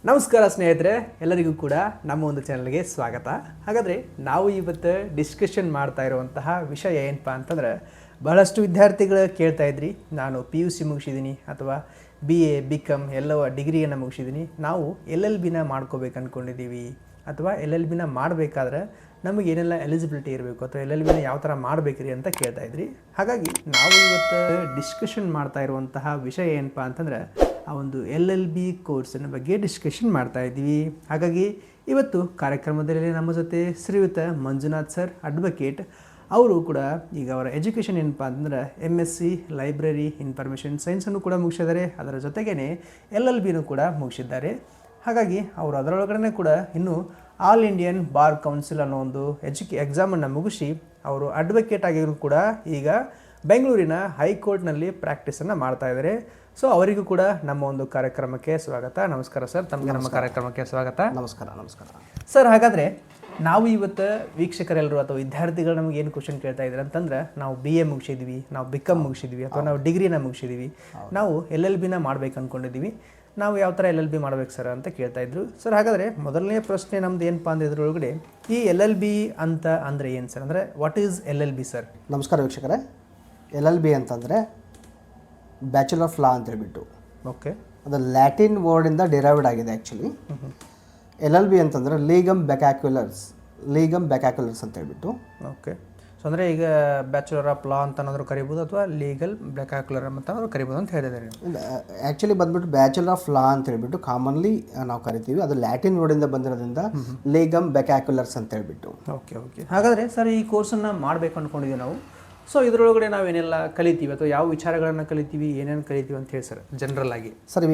ನಮಸ್ಕಾರ ಸ್ನೇಹಿತರೆ, ಎಲ್ಲರಿಗೂ ಕೂಡ ನಮ್ಮ ಒಂದು ಚಾನಲ್ಗೆ ಸ್ವಾಗತ. ಹಾಗಾದರೆ ನಾವು ಇವತ್ತು ಡಿಸ್ಕಷನ್ ಮಾಡ್ತಾ ಇರುವಂತಹ ವಿಷಯ ಏನಪ್ಪ ಅಂತಂದ್ರೆ, ಬಹಳಷ್ಟು ವಿದ್ಯಾರ್ಥಿಗಳು ಕೇಳ್ತಾ ಇದ್ರಿ, ನಾನು PUC ಮುಗಿಸಿದ್ದೀನಿ ಅಥವಾ BA BCom ಎಲ್ಲವ ಡಿಗ್ರಿಯನ್ನು ಮುಗಿಸಿದ್ದೀನಿ, ನಾವು LLBನ ಮಾಡ್ಕೋಬೇಕು ಅಂದ್ಕೊಂಡಿದ್ದೀವಿ ಅಥವಾ LLBನ ಮಾಡಬೇಕಾದ್ರೆ ನಮಗೆ ಏನೆಲ್ಲ ಎಲಿಜಿಬಿಲಿಟಿ ಇರಬೇಕು ಅಥವಾ LLBನ ಯಾವ ಥರ ಮಾಡಬೇಕ್ರಿ ಅಂತ ಕೇಳ್ತಾ ಇದ್ರಿ. ಹಾಗಾಗಿ ನಾವು ಇವತ್ತು ಡಿಸ್ಕಷನ್ ಮಾಡ್ತಾ ಇರುವಂತಹ ವಿಷಯ ಏನಪ್ಪ ಅಂತಂದ್ರೆ, ಆ ಒಂದು LLB ಕೋರ್ಸಿನ ಬಗ್ಗೆ ಡಿಸ್ಕಷನ್ ಮಾಡ್ತಾ ಇದ್ದೀವಿ. ಹಾಗಾಗಿ ಇವತ್ತು ಕಾರ್ಯಕ್ರಮದಲ್ಲಿ ನಮ್ಮ ಜೊತೆ ಶ್ರೀಯುತ ಮಂಜುನಾಥ್ ಸರ್, ಅಡ್ವೊಕೇಟ್. ಅವರು ಕೂಡ ಈಗ ಅವರ ಎಜುಕೇಷನ್ ಏನಪ್ಪ ಅಂತಂದ್ರೆ MSc ಲೈಬ್ರರಿ ಇನ್ಫಾರ್ಮೇಷನ್ ಸೈನ್ಸನ್ನು ಕೂಡ ಮುಗಿಸಿದ್ದಾರೆ, ಅದರ ಜೊತೆಗೇ LLBನೂ ಕೂಡ ಮುಗಿಸಿದ್ದಾರೆ. ಹಾಗಾಗಿ ಅವರು ಅದರೊಳಗಡೆ ಕೂಡ ಇನ್ನು ಆಲ್ ಇಂಡಿಯನ್ ಬಾರ್ ಕೌನ್ಸಿಲ್ ಅನ್ನೋ ಒಂದು ಎಕ್ಸಾಮನ್ನು ಮುಗಿಸಿ ಅವರು ಅಡ್ವೊಕೇಟ್ ಆಗಿದ್ರು ಕೂಡ ಈಗ ಬೆಂಗಳೂರಿನ ಹೈಕೋರ್ಟ್ನಲ್ಲಿ ಪ್ರಾಕ್ಟೀಸನ್ನು ಮಾಡ್ತಾ ಇದ್ದಾರೆ. ಸೊ ಅವರಿಗೂ ಕೂಡ ನಮ್ಮ ಒಂದು ಕಾರ್ಯಕ್ರಮಕ್ಕೆ ಸ್ವಾಗತ. ನಮಸ್ಕಾರ ಸರ್, ತಮಗೆ ನಮ್ಮ ಕಾರ್ಯಕ್ರಮಕ್ಕೆ ಸ್ವಾಗತ. ನಮಸ್ಕಾರ ಸರ್, ಹಾಗಾದರೆ ನಾವು ಇವತ್ತು ವೀಕ್ಷಕರೆಲ್ಲರೂ ಅಥವಾ ವಿದ್ಯಾರ್ಥಿಗಳು ನಮಗೆ ಏನು ಕ್ವಶನ್ ಕೇಳ್ತಾ ಇದ್ದಾರೆ ಅಂತಂದ್ರೆ, ನಾವು BA ಮುಗಿಸಿದ್ವಿ, ನಾವು BCom ಮುಗಿಸಿದ್ವಿ ಅಥವಾ ನಾವು ಡಿಗ್ರಿನ ಮುಗಿಸಿದ್ವಿ, ನಾವು LLBನ ಮಾಡ್ಬೇಕು ಅಂದ್ಕೊಂಡಿದ್ದೀವಿ, ನಾವು ಯಾವ ಥರ LLB ಮಾಡ್ಬೇಕು ಸರ್ ಅಂತ ಕೇಳ್ತಾ ಇದ್ರು. ಸರ್, ಹಾಗಾದರೆ ಮೊದಲನೇ ಪ್ರಶ್ನೆ ನಮ್ದು ಏನಪ್ಪ ಅಂದ್ರೆ ಇದ್ರೊಳಗಡೆ ಈ LLB ಅಂತ ಅಂದರೆ ಏನು ಸರ್? ಅಂದರೆ ವಾಟ್ ಈಸ್ LLB ಸರ್? ನಮಸ್ಕಾರ ವೀಕ್ಷಕರೇ. LLB ಅಂತಂದರೆ ಬ್ಯಾಚುಲರ್ ಆಫ್ ಲಾ ಅಂತ ಹೇಳ್ಬಿಟ್ಟು, ಓಕೆ, ಅದು ಲ್ಯಾಟಿನ್ ವರ್ಡಿಂದ ಡಿರೈವ್ಡ್ ಆಗಿದೆ ಆ್ಯಕ್ಚುಲಿ. LLB ಅಂತಂದರೆ ಲೀಗಮ್ ಬೆಕ್ಯಾಕ್ಯುಲರ್ಸ್ ಅಂತ ಹೇಳ್ಬಿಟ್ಟು. ಓಕೆ, ಸೊ ಅಂದರೆ ಈಗ ಬ್ಯಾಚುಲರ್ ಆಫ್ ಲಾ ಅಂತ ಏನಾದರೂ ಕರಿಬೋದು ಅಥವಾ ಲೀಗಲ್ ಬೆಕ್ಯಾಕ್ಯುಲರ್ ಅಂತ ಏನಾದರೂ ಕರಿಬೋದು ಅಂತ ಹೇಳಿದ್ದಾರೆ. ಆ್ಯಕ್ಚುಲಿ ಬಂದ್ಬಿಟ್ಟು ಬ್ಯಾಚುಲರ್ ಆಫ್ ಲಾ ಅಂತ ಹೇಳ್ಬಿಟ್ಟು ಕಾಮನ್ಲಿ ನಾವು ಕರಿತೀವಿ. ಅದು ಲ್ಯಾಟಿನ್ ವರ್ಡಿಂದ ಬಂದಿರೋದ್ರಿಂದ ಲೀಗಮ್ ಬೆಕ್ಯಾಕ್ಯುಲರ್ಸ್ ಅಂತ ಹೇಳ್ಬಿಟ್ಟು. ಓಕೆ. ಹಾಗಾದರೆ ಸರ್, ಈ ಕೋರ್ಸನ್ನು ಮಾಡಬೇಕು ಅಂದ್ಕೊಂಡಿದ್ದೀವಿ ನಾವು. ಸೊ ಇದರೊಳಗಡೆ ನಾವೇನೆಲ್ಲ ಕಲಿತೀವಿ ಅಥವಾ ಯಾವ ವಿಚಾರಗಳನ್ನು ಕಲಿತೀವಿ, ಏನೇನು ಕಲಿತೀವಿ ಅಂತ ಹೇಳಿ ಸರ್ ಜನರಲ್ ಆಗಿ? ಸರ್,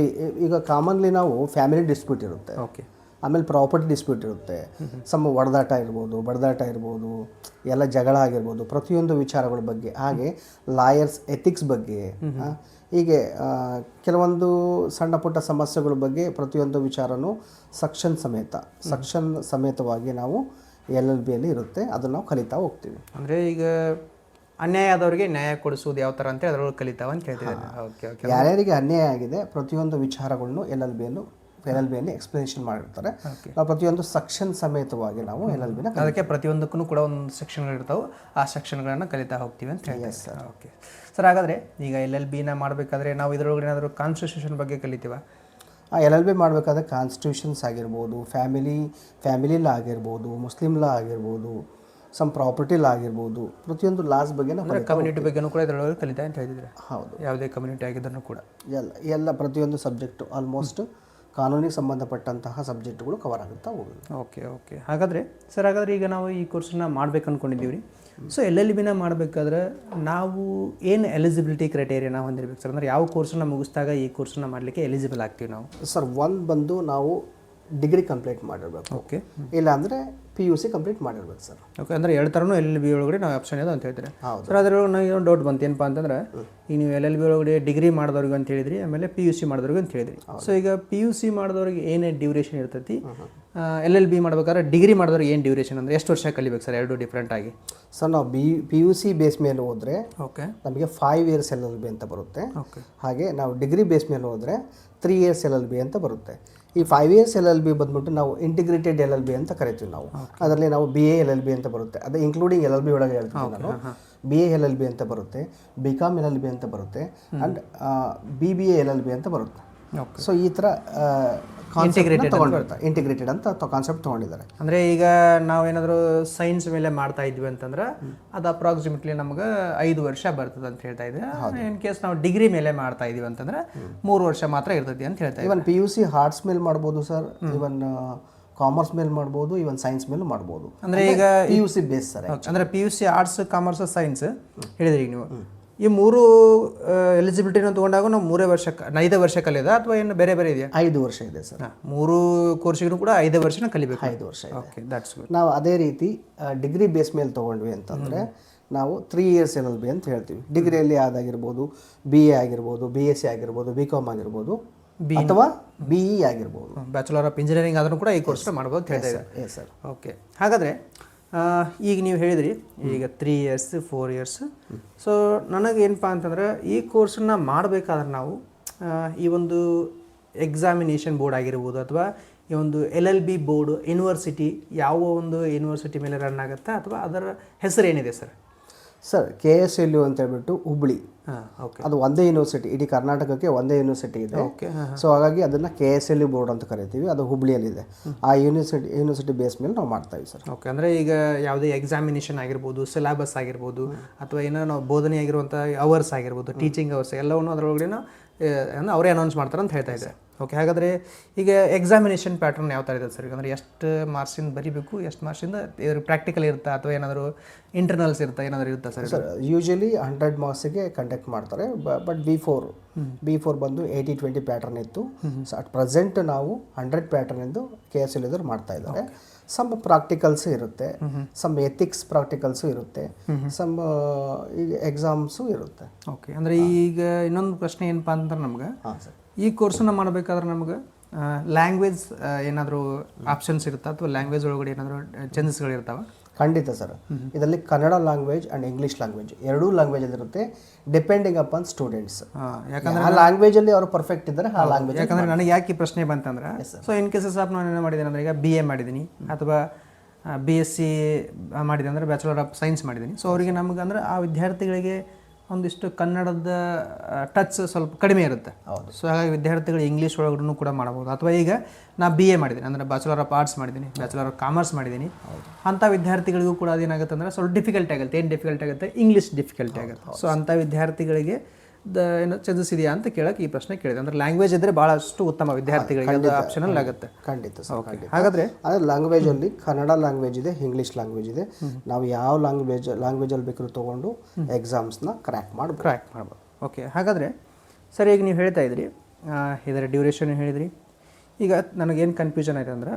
ಈಗ ಕಾಮನ್ಲಿ ನಾವು ಫ್ಯಾಮಿಲಿ ಡಿಸ್ಪ್ಯೂಟ್ ಇರುತ್ತೆ, ಓಕೆ, ಆಮೇಲೆ ಪ್ರಾಪರ್ಟಿ ಡಿಸ್ಪ್ಯೂಟ್ ಇರುತ್ತೆ, ಸಮ ಬಡದಾಟ ಇರ್ಬೋದು, ಎಲ್ಲ ಜಗಳ ಆಗಿರ್ಬೋದು, ಪ್ರತಿಯೊಂದು ವಿಚಾರಗಳ ಬಗ್ಗೆ, ಹಾಗೆ ಲಾಯರ್ಸ್ ಎಥಿಕ್ಸ್ ಬಗ್ಗೆ, ಹೀಗೆ ಕೆಲವೊಂದು ಸಣ್ಣ ಪುಟ್ಟ ಸಮಸ್ಯೆಗಳ ಬಗ್ಗೆ ಪ್ರತಿಯೊಂದು ವಿಚಾರನೂ ಸೆಕ್ಷನ್ ಸಮೇತವಾಗಿ ನಾವು LLBಯಲ್ಲಿ ಇರುತ್ತೆ. ಅದನ್ನು ನಾವು ಕಲಿತಾ ಹೋಗ್ತೀವಿ. ಅಂದರೆ ಈಗ ಅನ್ಯಾಯ ಆದವರಿಗೆ ನ್ಯಾಯ ಕೊಡಿಸೋದು ಯಾವ ಥರ ಅಂತ ಅದರೊಳಗೆ ಕಲಿತಾವ ಅಂತ ಹೇಳ್ತಿದ್ದಾರೆ. ಓಕೆ, ಯಾರ್ಯಾರಿಗೆ ಅನ್ಯಾಯ ಆಗಿದೆ ಪ್ರತಿಯೊಂದು ವಿಚಾರಗಳನ್ನು LLBಯಲ್ಲಿ ಎಕ್ಸ್ಪ್ಲನೇಷನ್ ಮಾಡಿರ್ತಾರೆ. ನಾವು ಪ್ರತಿಯೊಂದು ಸೆಕ್ಷನ್ ಸಮೇತವಾಗಿ ನಾವು LLBನ ಅದಕ್ಕೆ ಪ್ರತಿಯೊಂದಕ್ಕೂ ಕೂಡ ಒಂದು ಸೆಕ್ಷನ್ಗಳಿರ್ತಾವೆ, ಆ ಸೆಕ್ಷನ್ಗಳನ್ನು ಕಲಿತಾ ಹೋಗ್ತೀವಿ ಅಂತ ಹೇಳ್ತೀವಿ ಸರ್. ಓಕೆ ಸರ್, ಹಾಗಾದರೆ ಈಗ LLBನ ಮಾಡಬೇಕಾದ್ರೆ ನಾವು ಇದರೊಳಗೆ ಏನಾದರೂ ಕಾನ್ಸ್ಟಿಟ್ಯೂಷನ್ ಬಗ್ಗೆ ಕಲಿತೀವ? LLB ಮಾಡಬೇಕಾದ್ರೆ ಕಾನ್ಸ್ಟಿಟ್ಯೂಷನ್ಸ್ ಆಗಿರ್ಬೋದು, ಫ್ಯಾಮಿಲಿ ಲಾ ಆಗಿರ್ಬೋದು, ಮುಸ್ಲಿಂ ಲಾ ಆಗಿರ್ಬೋದು, ಸಮ್ ಪ್ರಾಪರ್ಟಿ ಲಾ ಆಗಿರ್ಬೋದು, ಪ್ರತಿಯೊಂದು ಲಾಸ್ ಬಗ್ಗೆ ಕಮ್ಯುನಿಟಿ ಬಗ್ಗೆನೂ ಕೂಡ ಇದರೊಳಗೆ ಕಲಿತಾ ಅಂತ ಹೇಳಿದರೆ. ಹೌದು, ಯಾವುದೇ ಕಮ್ಯುನಿಟಿ ಆಗಿದ್ದನ್ನು ಕೂಡ ಎಲ್ಲ ಪ್ರತಿಯೊಂದು ಸಬ್ಜೆಕ್ಟು ಆಲ್ಮೋಸ್ಟ್ ಕಾನೂನಿಗೆ ಸಂಬಂಧಪಟ್ಟಂತಹ ಸಬ್ಜೆಕ್ಟ್ಗಳು ಕವರ್ ಆಗುತ್ತಾ ಹೋಗೋದು. ಓಕೆ. ಹಾಗಾದರೆ ಈಗ ನಾವು ಈ ಕೋರ್ಸನ್ನ ಮಾಡ್ಬೇಕು ಅಂದ್ಕೊಂಡಿದ್ದೀವಿ ರೀ. ಸೊ LLBನ ಮಾಡಬೇಕಾದ್ರೆ ನಾವು ಏನು ಎಲಿಜಿಬಿಲಿಟಿ ಕ್ರೈಟೇರಿಯಾ ನಾವು ಹೊಂದಿರ್ಬೇಕು ಸರ್? ಅಂದರೆ ಯಾವ ಕೋರ್ಸನ್ನ ಮುಗಿಸಿದಾಗ ಈ ಕೋರ್ಸನ್ನ ಮಾಡಲಿಕ್ಕೆ ಎಲಿಜಿಬಲ್ ಆಗ್ತೀವಿ ನಾವು? ಸರ್, ಬಂದು ನಾವು ಡಿಗ್ರಿ ಕಂಪ್ಲೀಟ್ ಮಾಡಿರ್ಬೇಕು. ಓಕೆ, ಇಲ್ಲ ಅಂದರೆ PUC ಕಂಪ್ಲೀಟ್ ಮಾಡಿರ್ಬೇಕು ಸರ್. ಓಕೆ, ಅಂದರೆ ಎರಡು ಥರನೂ LLB ಒಳಗಡೆ ನಾವು ಆಪ್ಷನ್ ಇದೆ ಅಂತ ಹೇಳ್ತಾರೆ. ಹೌದು ಸರ್, ಅದರೊಳಗೆ ನನಗೆ ಡೌಟ್ ಬಂತು ಏನಪ್ಪ ಅಂತಂದ್ರೆ, ಈಗ ನೀವು LLB ಒಳಗಡೆ ಡಿಗ್ರಿ ಮಾಡಿದವ್ರಿಗೆ ಅಂತ ಹೇಳಿದ್ರಿ, ಆಮೇಲೆ PUC ಮಾಡಿದವ್ರಿಗೆ ಅಂತ ಹೇಳಿದ್ರಿ. ಸೊ ಈಗ PUC ಮಾಡಿದವ್ರಿಗೆ ಏನೇ ಡ್ಯೂರೇಷನ್ ಇರ್ತೈತಿ, LLB ಮಾಡ್ಬೇಕಾದ್ರೆ ಡಿಗ್ರಿ ಮಾಡಿದವ್ರಿಗೆ ಏನು ಡ್ಯೂರೇಷನ್ ಅಂದರೆ ಎಷ್ಟು ವರ್ಷ ಕಲಿಬೇಕು ಸರ್? ಎರಡು ಡಿಫ್ರೆಂಟ್ ಆಗಿ. ಸರ್, ನಾವು PUC ಬೇಸ್ ಮೇಲೆ ಹೋದರೆ ಓಕೆ ನಮಗೆ 5 years LLB ಅಂತ ಬರುತ್ತೆ. ಓಕೆ, ಹಾಗೆ ನಾವು ಡಿಗ್ರಿ ಬೇಸ್ ಮೇಲೆ ಹೋದರೆ 3 years LLB ಅಂತ ಬರುತ್ತೆ. ಈ 5 years LLB ಬಂದ್ಬಿಟ್ಟು ನಾವು ಇಂಟಿಗ್ರೇಟೆಡ್ LLB ಅಂತ ಕರಿತೀವಿ ನಾವು. ಅದರಲ್ಲಿ ನಾವು BA LLB ಅಂತ ಬರುತ್ತೆ, ಅದು ಇನ್ಕ್ಲೂಡಿಂಗ್ LLB ಒಳಗೆ ಹೇಳ್ತೀನಿ ನಾನು. BA LLB ಅಂತ ಬರುತ್ತೆ, BCom LLB ಅಂತ ಬರುತ್ತೆ, ಆ್ಯಂಡ್ BBA LLB ಅಂತ ಬರುತ್ತೆ. ಸೊ ಈ ಥರ ಇಂಟಿಗ್ರೇಟೆಡ್ ಅಂತ ಕಾನ್ಸೆಪ್ಟ್ ತೊಗೊಂಡಿದ್ದಾರೆ. ಅಂದರೆ ಈಗ ನಾವೇನಾದರೂ ಸೈನ್ಸ್ ಮೇಲೆ ಮಾಡ್ತಾ ಇದ್ವಿ ಅಂತಂದ್ರೆ ಅದು ಅಪ್ರಾಕ್ಸಿಮೇಟ್ಲಿ ನಮ್ಗೆ 5 ವರ್ಷ ಬರ್ತದೆ ಅಂತ ಹೇಳ್ತಾ ಇದ್ದೆ. ಇನ್ ಕೇಸ್ ನಾವು ಡಿಗ್ರಿ ಮೇಲೆ ಮಾಡ್ತಾ ಇದೀವಿ ಅಂತಂದ್ರೆ 3 ವರ್ಷ ಮಾತ್ರ ಇರ್ತೈತಿ ಅಂತ ಹೇಳ್ತಾ ಇದ್ದೀವಿ. ಇವನ್ PUC ಆರ್ಟ್ಸ್ ಮೇಲೆ ಮಾಡ್ಬೋದು ಸರ್, ಇವನ್ ಕಾಮರ್ಸ್ ಮೇಲೆ ಮಾಡ್ಬೋದು, ಇವನ್ ಸೈನ್ಸ್ ಮೇಲೆ ಮಾಡ್ಬೋದು. ಅಂದರೆ ಈಗ PUC ಬೇಸ್ ಸರ್. ಅಂದರೆ PUC ಆರ್ಟ್ಸ್, ಕಾಮರ್ಸ್, ಸೈನ್ಸ್ ಹೇಳಿದ್ರಿ ಈಗ ನೀವು. ಈ ಮೂರು ಎಲಿಜಿಬಿಲಿಟಿನ ತೊಗೊಂಡಾಗ ನಾವು 5 ವರ್ಷ ಕಲಿಯೋದ ಅಥವಾ ಏನು ಬೇರೆ ಇದೆಯಾ? 5 ವರ್ಷ ಇದೆ ಸರ್. 3 ಕೋರ್ಸಿಗೂ ಕೂಡ 5 ವರ್ಷನ ಕಲಿಬೇಕು. 5 ವರ್ಷ. Okay, that's good. ನಾವು ಅದೇ ರೀತಿ ಡಿಗ್ರಿ ಬೇಸ್ ಮೇಲೆ ತೊಗೊಂಡ್ವಿ ಅಂತಂದರೆ ನಾವು 3 years LLB ಅಂತ ಹೇಳ್ತೀವಿ. ಡಿಗ್ರಿಯಲ್ಲಿ ಯಾವುದಾಗಿರ್ಬೋದು, BA ಆಗಿರ್ಬೋದು, BSc ಆಗಿರ್ಬೋದು, BCom ಆಗಿರ್ಬೋದು, ಅಥವಾ BE ಆಗಿರ್ಬೋದು, ಬ್ಯಾಚುಲರ್ ಆಫ್ ಇಂಜಿನಿಯರಿಂಗ್ ಆದರೂ ಕೂಡ ಈ ಕೋರ್ಸ್ನ ಮಾಡ್ಬೋದು ಅಂತ ಹೇಳ್ತಾ ಇದ್ದಾರೆ. Yes sir. ಓಕೆ, ಹಾಗಾದರೆ ಈಗ ನೀವು ಹೇಳಿದ್ರಿ ಈಗ 3 years 4 years. ಸೊ ನನಗೇನಪ್ಪ ಅಂತಂದ್ರೆ ಈ ಕೋರ್ಸನ್ನ ಮಾಡಬೇಕಾದ್ರೆ ನಾವು ಈ ಒಂದು ಎಕ್ಸಾಮಿನೇಷನ್ ಬೋರ್ಡ್ ಆಗಿರ್ಬೋದು ಅಥವಾ ಈ ಒಂದು LLB ಬೋರ್ಡ್ ಯೂನಿವರ್ಸಿಟಿ ಯಾವ ಒಂದು ಯೂನಿವರ್ಸಿಟಿ ಮೇಲೆ ರನ್ ಆಗುತ್ತಾ ಅಥವಾ ಅದರ ಹೆಸರು ಏನಿದೆ ಸರ್? ಸರ್ KSLU ಅಂತ ಹೇಳ್ಬಿಟ್ಟು ಹುಬ್ಳಿ, ಹಾಂ, ಓಕೆ. ಅದು ಒಂದೇ ಯೂನಿವರ್ಸಿಟಿ, ಇಡೀ ಕರ್ನಾಟಕಕ್ಕೆ ಒಂದೇ ಯೂನಿವರ್ಸಿಟಿ ಇದೆ. ಓಕೆ. ಸೊ ಹಾಗಾಗಿ ಅದನ್ನು KSLU ಬೋರ್ಡ್ ಅಂತ ಕರಿತೀವಿ. ಅದು ಹುಬ್ಳಿಯಲ್ಲಿದೆ. ಆ ಯೂನಿವರ್ಸಿಟಿ ಬೇಸ್ ಮೇಲೆ ನಾವು ಮಾಡ್ತಾ ಇದ್ದೀವಿ ಸರ್. ಓಕೆ. ಅಂದರೆ ಈಗ ಯಾವುದೇ ಎಕ್ಸಾಮಿನೇಷನ್ ಆಗಿರ್ಬೋದು, ಸಿಲೆಬಸ್ ಆಗಿರ್ಬೋದು, ಅಥವಾ ಏನೋ ನಾವು ಬೋಧನೆ ಆಗಿರುವಂಥ ಅವರ್ಸ್ ಆಗಿರ್ಬೋದು, ಟೀಚಿಂಗ್ ಅವರ್ಸ್ ಎಲ್ಲವನ್ನು ಅದರೊಳಗಡೆ ಅವರೇ ಅನೌನ್ಸ್ ಮಾಡ್ತಾರೆ ಅಂತ ಹೇಳ್ತಾ ಇದ್ದಾರೆ. ಓಕೆ. ಹಾಗಾದರೆ ಈಗ ಎಕ್ಸಾಮಿನೇಷನ್ ಪ್ಯಾಟರ್ನ್ ಯಾವ ಥರ ಇದೆ ಸರ್? ಅಂದರೆ ಎಷ್ಟು ಮಾರ್ಕ್ಸಿಂದ ಬರೀಬೇಕು, ಎಷ್ಟು ಮಾರ್ಕ್ಸಿಂದ ಪ್ರಾಕ್ಟಿಕಲ್ ಇರುತ್ತಾ ಅಥವಾ ಏನಾದರೂ ಇಂಟರ್ನಲ್ಸ್ ಇರುತ್ತಾ, ಏನಾದರೂ ಇರುತ್ತಾ ಸರ್? ಸರ್ ಯೂಶಲಿ 100 ಮಾರ್ಕ್ಸಿಗೆ ಕಂಡಕ್ಟ್ ಮಾಡ್ತಾರೆ. ಬಟ್ ಬಿಫೋರ್ ಬಂದು 80-20 ಪ್ಯಾಟರ್ನ್ ಇತ್ತು. ಸೊ ಅಟ್ ಪ್ರೆಸೆಂಟ್ ನಾವು 100 ಪ್ಯಾಟರ್ನ್ ಎಂದು KSLU ಎದುರು ಮಾಡ್ತಾ ಇದ್ದಾರೆ. ಸಮ್ ಪ್ರಾಕ್ಟಿಕಲ್ಸ್ ಇರುತ್ತೆ, ಸಮ್ ಎಥಿಕ್ಸ್ ಪ್ರಾಕ್ಟಿಕಲ್ಸು ಇರುತ್ತೆ, ಸಮ್ ಈಗ ಎಕ್ಸಾಮ್ಸು ಇರುತ್ತೆ. ಓಕೆ. ಅಂದರೆ ಈಗ ಇನ್ನೊಂದು ಪ್ರಶ್ನೆ ಏನಪ್ಪ ಅಂತಂದ್ರೆ ನಮ್ಗೆ ಹಾಂ ಸರ್, ಈ ಕೋರ್ಸನ್ನು ಮಾಡಬೇಕಾದ್ರೆ ನಮ್ಗೆ ಲ್ಯಾಂಗ್ವೇಜ್ ಏನಾದರೂ ಆಪ್ಷನ್ಸ್ ಇರುತ್ತಾ ಅಥವಾ ಲ್ಯಾಂಗ್ವೇಜ್ ಒಳಗಡೆ ಏನಾದರೂ ಚೇಂಜಸ್ಗಳಿರ್ತಾವೆ? ಖಂಡಿತ ಸರ್. ಇದರಲ್ಲಿ Kannada language and English language ಎರಡೂ ಲ್ಯಾಂಗ್ವೇಜಲ್ಲಿ ಇರುತ್ತೆ, ಡಿಪೆಂಡಿಂಗ್ ಅಪಾನ್ ಸ್ಟೂಡೆಂಟ್ಸ್. ಯಾಕಂದರೆ ಆ ಲ್ಯಾಂಗ್ವೇಜಲ್ಲಿ ಅವರು ಪರ್ಫೆಕ್ಟ್ ಇದ್ದಾರೆ ಆ ಲ್ಯಾಂಗ್ವೇಜ್. ಯಾಕಂದರೆ ನನಗೆ ಯಾಕೆ ಈ ಪ್ರಶ್ನೆ ಬಂತಂದ್ರೆ, ಸೊ ಇನ್ ಕೇಸಸ್ ಆಫ್ ನಾನು ಏನು ಮಾಡಿದ್ದೀನಿ ಅಂದರೆ ಈಗ BA ಮಾಡಿದ್ದೀನಿ ಅಥವಾ BSc ಮಾಡಿದೆ ಅಂದರೆ ಬ್ಯಾಚುಲರ್ ಆಫ್ ಸೈನ್ಸ್ ಮಾಡಿದ್ದೀನಿ. ಸೊ ಅವರಿಗೆ ನಮ್ಗೆ ಅಂದರೆ ಆ ವಿದ್ಯಾರ್ಥಿಗಳಿಗೆ ಒಂದಿಷ್ಟು ಕನ್ನಡದ ಟಚ್ ಸ್ವಲ್ಪ ಕಡಿಮೆ ಇರುತ್ತೆ. ಹೌದು. ಸೊ ಹಾಗಾಗಿ ವಿದ್ಯಾರ್ಥಿಗಳು ಇಂಗ್ಲೀಷ್ ಒಳಗಡೆ ಕೂಡ ಮಾಡ್ಬೋದು. ಅಥವಾ ಈಗ ನಾ BA ಮಾಡಿದ್ದೀನಿ ಅಂದರೆ ಬ್ಯಾಚುಲರ್ ಆಫ್ ಆರ್ಟ್ಸ್ ಮಾಡಿದ್ದೀನಿ, ಬ್ಯಾಚುಲರ್ ಆಫ್ ಕಾಮರ್ಸ್ ಮಾಡಿದ್ದೀನಿ, ಅಂಥ ವಿದ್ಯಾರ್ಥಿಗಳಿಗೂ ಕೂಡ ಅದೇನಾಗುತ್ತೆ ಅಂದರೆ ಸ್ವಲ್ಪ ಡಿಫಿಕಲ್ಟಿ ಆಗುತ್ತೆ. ಏನು ಡಿಫಿಕಲ್ಟಿ ಆಗುತ್ತೆ? ಇಂಗ್ಲೀಷ್ ಡಿಫಿಕಲ್ಟಿ ಆಗುತ್ತೆ. ಸೊ ಅಂಥ ವಿದ್ಯಾರ್ಥಿಗಳಿಗೆ ಏನು ಚೇಂಜಸ್ ಇದೆಯಾ ಅಂತ ಕೇಳಕ್ಕೆ ಈ ಪ್ರಶ್ನೆ ಕೇಳಿದೆ. ಅಂದರೆ ಲ್ಯಾಂಗ್ವೇಜ್ ಇದ್ದರೆ ಭಾಳಷ್ಟು ಉತ್ತಮ ವಿದ್ಯಾರ್ಥಿಗಳಿಗೆ, ಅದು ಆಪ್ಷನಲ್ ಆಗುತ್ತೆ. ಖಂಡಿತ ಸರ್. ಓಕೆ. ಹಾಗಾದರೆ ಅದೇ ಲ್ಯಾಂಗ್ವೇಜಲ್ಲಿ ಕನ್ನಡ ಲ್ಯಾಂಗ್ವೇಜ್ ಇದೆ, ಇಂಗ್ಲೀಷ್ ಲ್ಯಾಂಗ್ವೇಜ್ ಇದೆ. ನಾವು ಯಾವ ಲ್ಯಾಂಗ್ವೇಜಲ್ಲಿ ಬೇಕಾದ್ರೂ ತೊಗೊಂಡು ಎಕ್ಸಾಮ್ಸ್ನ ಕ್ರ್ಯಾಕ್ ಮಾಡ್ಬೋದು. ಓಕೆ. ಹಾಗಾದರೆ ಸರ್, ಈಗ ನೀವು ಹೇಳ್ತಾ ಇದ್ರಿ ಇದರ ಡ್ಯೂರೇಷನ್ ಹೇಳಿದ್ರಿ. ಈಗ ನನಗೇನು ಕನ್ಫ್ಯೂಷನ್ ಆಯ್ತು ಅಂದ್ರೆ,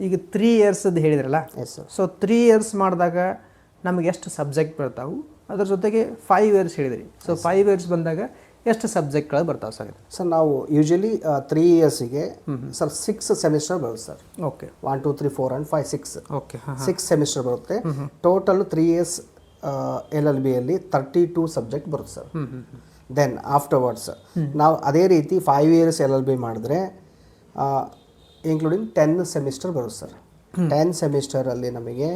ಈಗ 3 ಇಯರ್ಸದ್ದು ಹೇಳಿದ್ರಲ್ಲ, ಎಸ್ ಸರ್. ಸೊ 3 ಇಯರ್ಸ್ ಮಾಡಿದಾಗ ನಮಗೆ ಎಷ್ಟು ಸಬ್ಜೆಕ್ಟ್ ಬರ್ತಾವೆ? ಅದ್ರ ಜೊತೆಗೆ 5 ಇಯರ್ಸ್ ಹೇಳಿದ್ರಿ. ಸೊ 5 ಇಯರ್ಸ್ ಬಂದಾಗ ಎಷ್ಟು ಸಬ್ಜೆಕ್ಟ್ಗಳು ಬರ್ತಾವೆ ಸರ್? ಸರ್ ನಾವು ಯೂಶಲಿ 3 ಇಯರ್ಸಿಗೆ ಸರ್ 6 ಸೆಮಿಸ್ಟರ್ ಬರುತ್ತೆ sir. Okay. 1, 2, 3, 4 and 5, 6. Okay. 6 semester ಬರುತ್ತೆ. ಟೋಟಲ್ 3 ಇಯರ್ಸ್ LLBಯಲ್ಲಿ 32 ಸಬ್ಜೆಕ್ಟ್ ಬರುತ್ತೆ ಸರ್. ದೆನ್ ಆಫ್ಟರ್ವರ್ಡ್ಸ್ ನಾವು ಅದೇ ರೀತಿ 5 ಇಯರ್ಸ್ LLB ಮಾಡಿದ್ರೆ ಇನ್ಕ್ಲೂಡಿಂಗ್ 10 ಸೆಮಿಸ್ಟರ್ ಬರುತ್ತೆ ಸರ್. 10 ಸೆಮಿಸ್ಟರಲ್ಲಿ ನಮಗೆ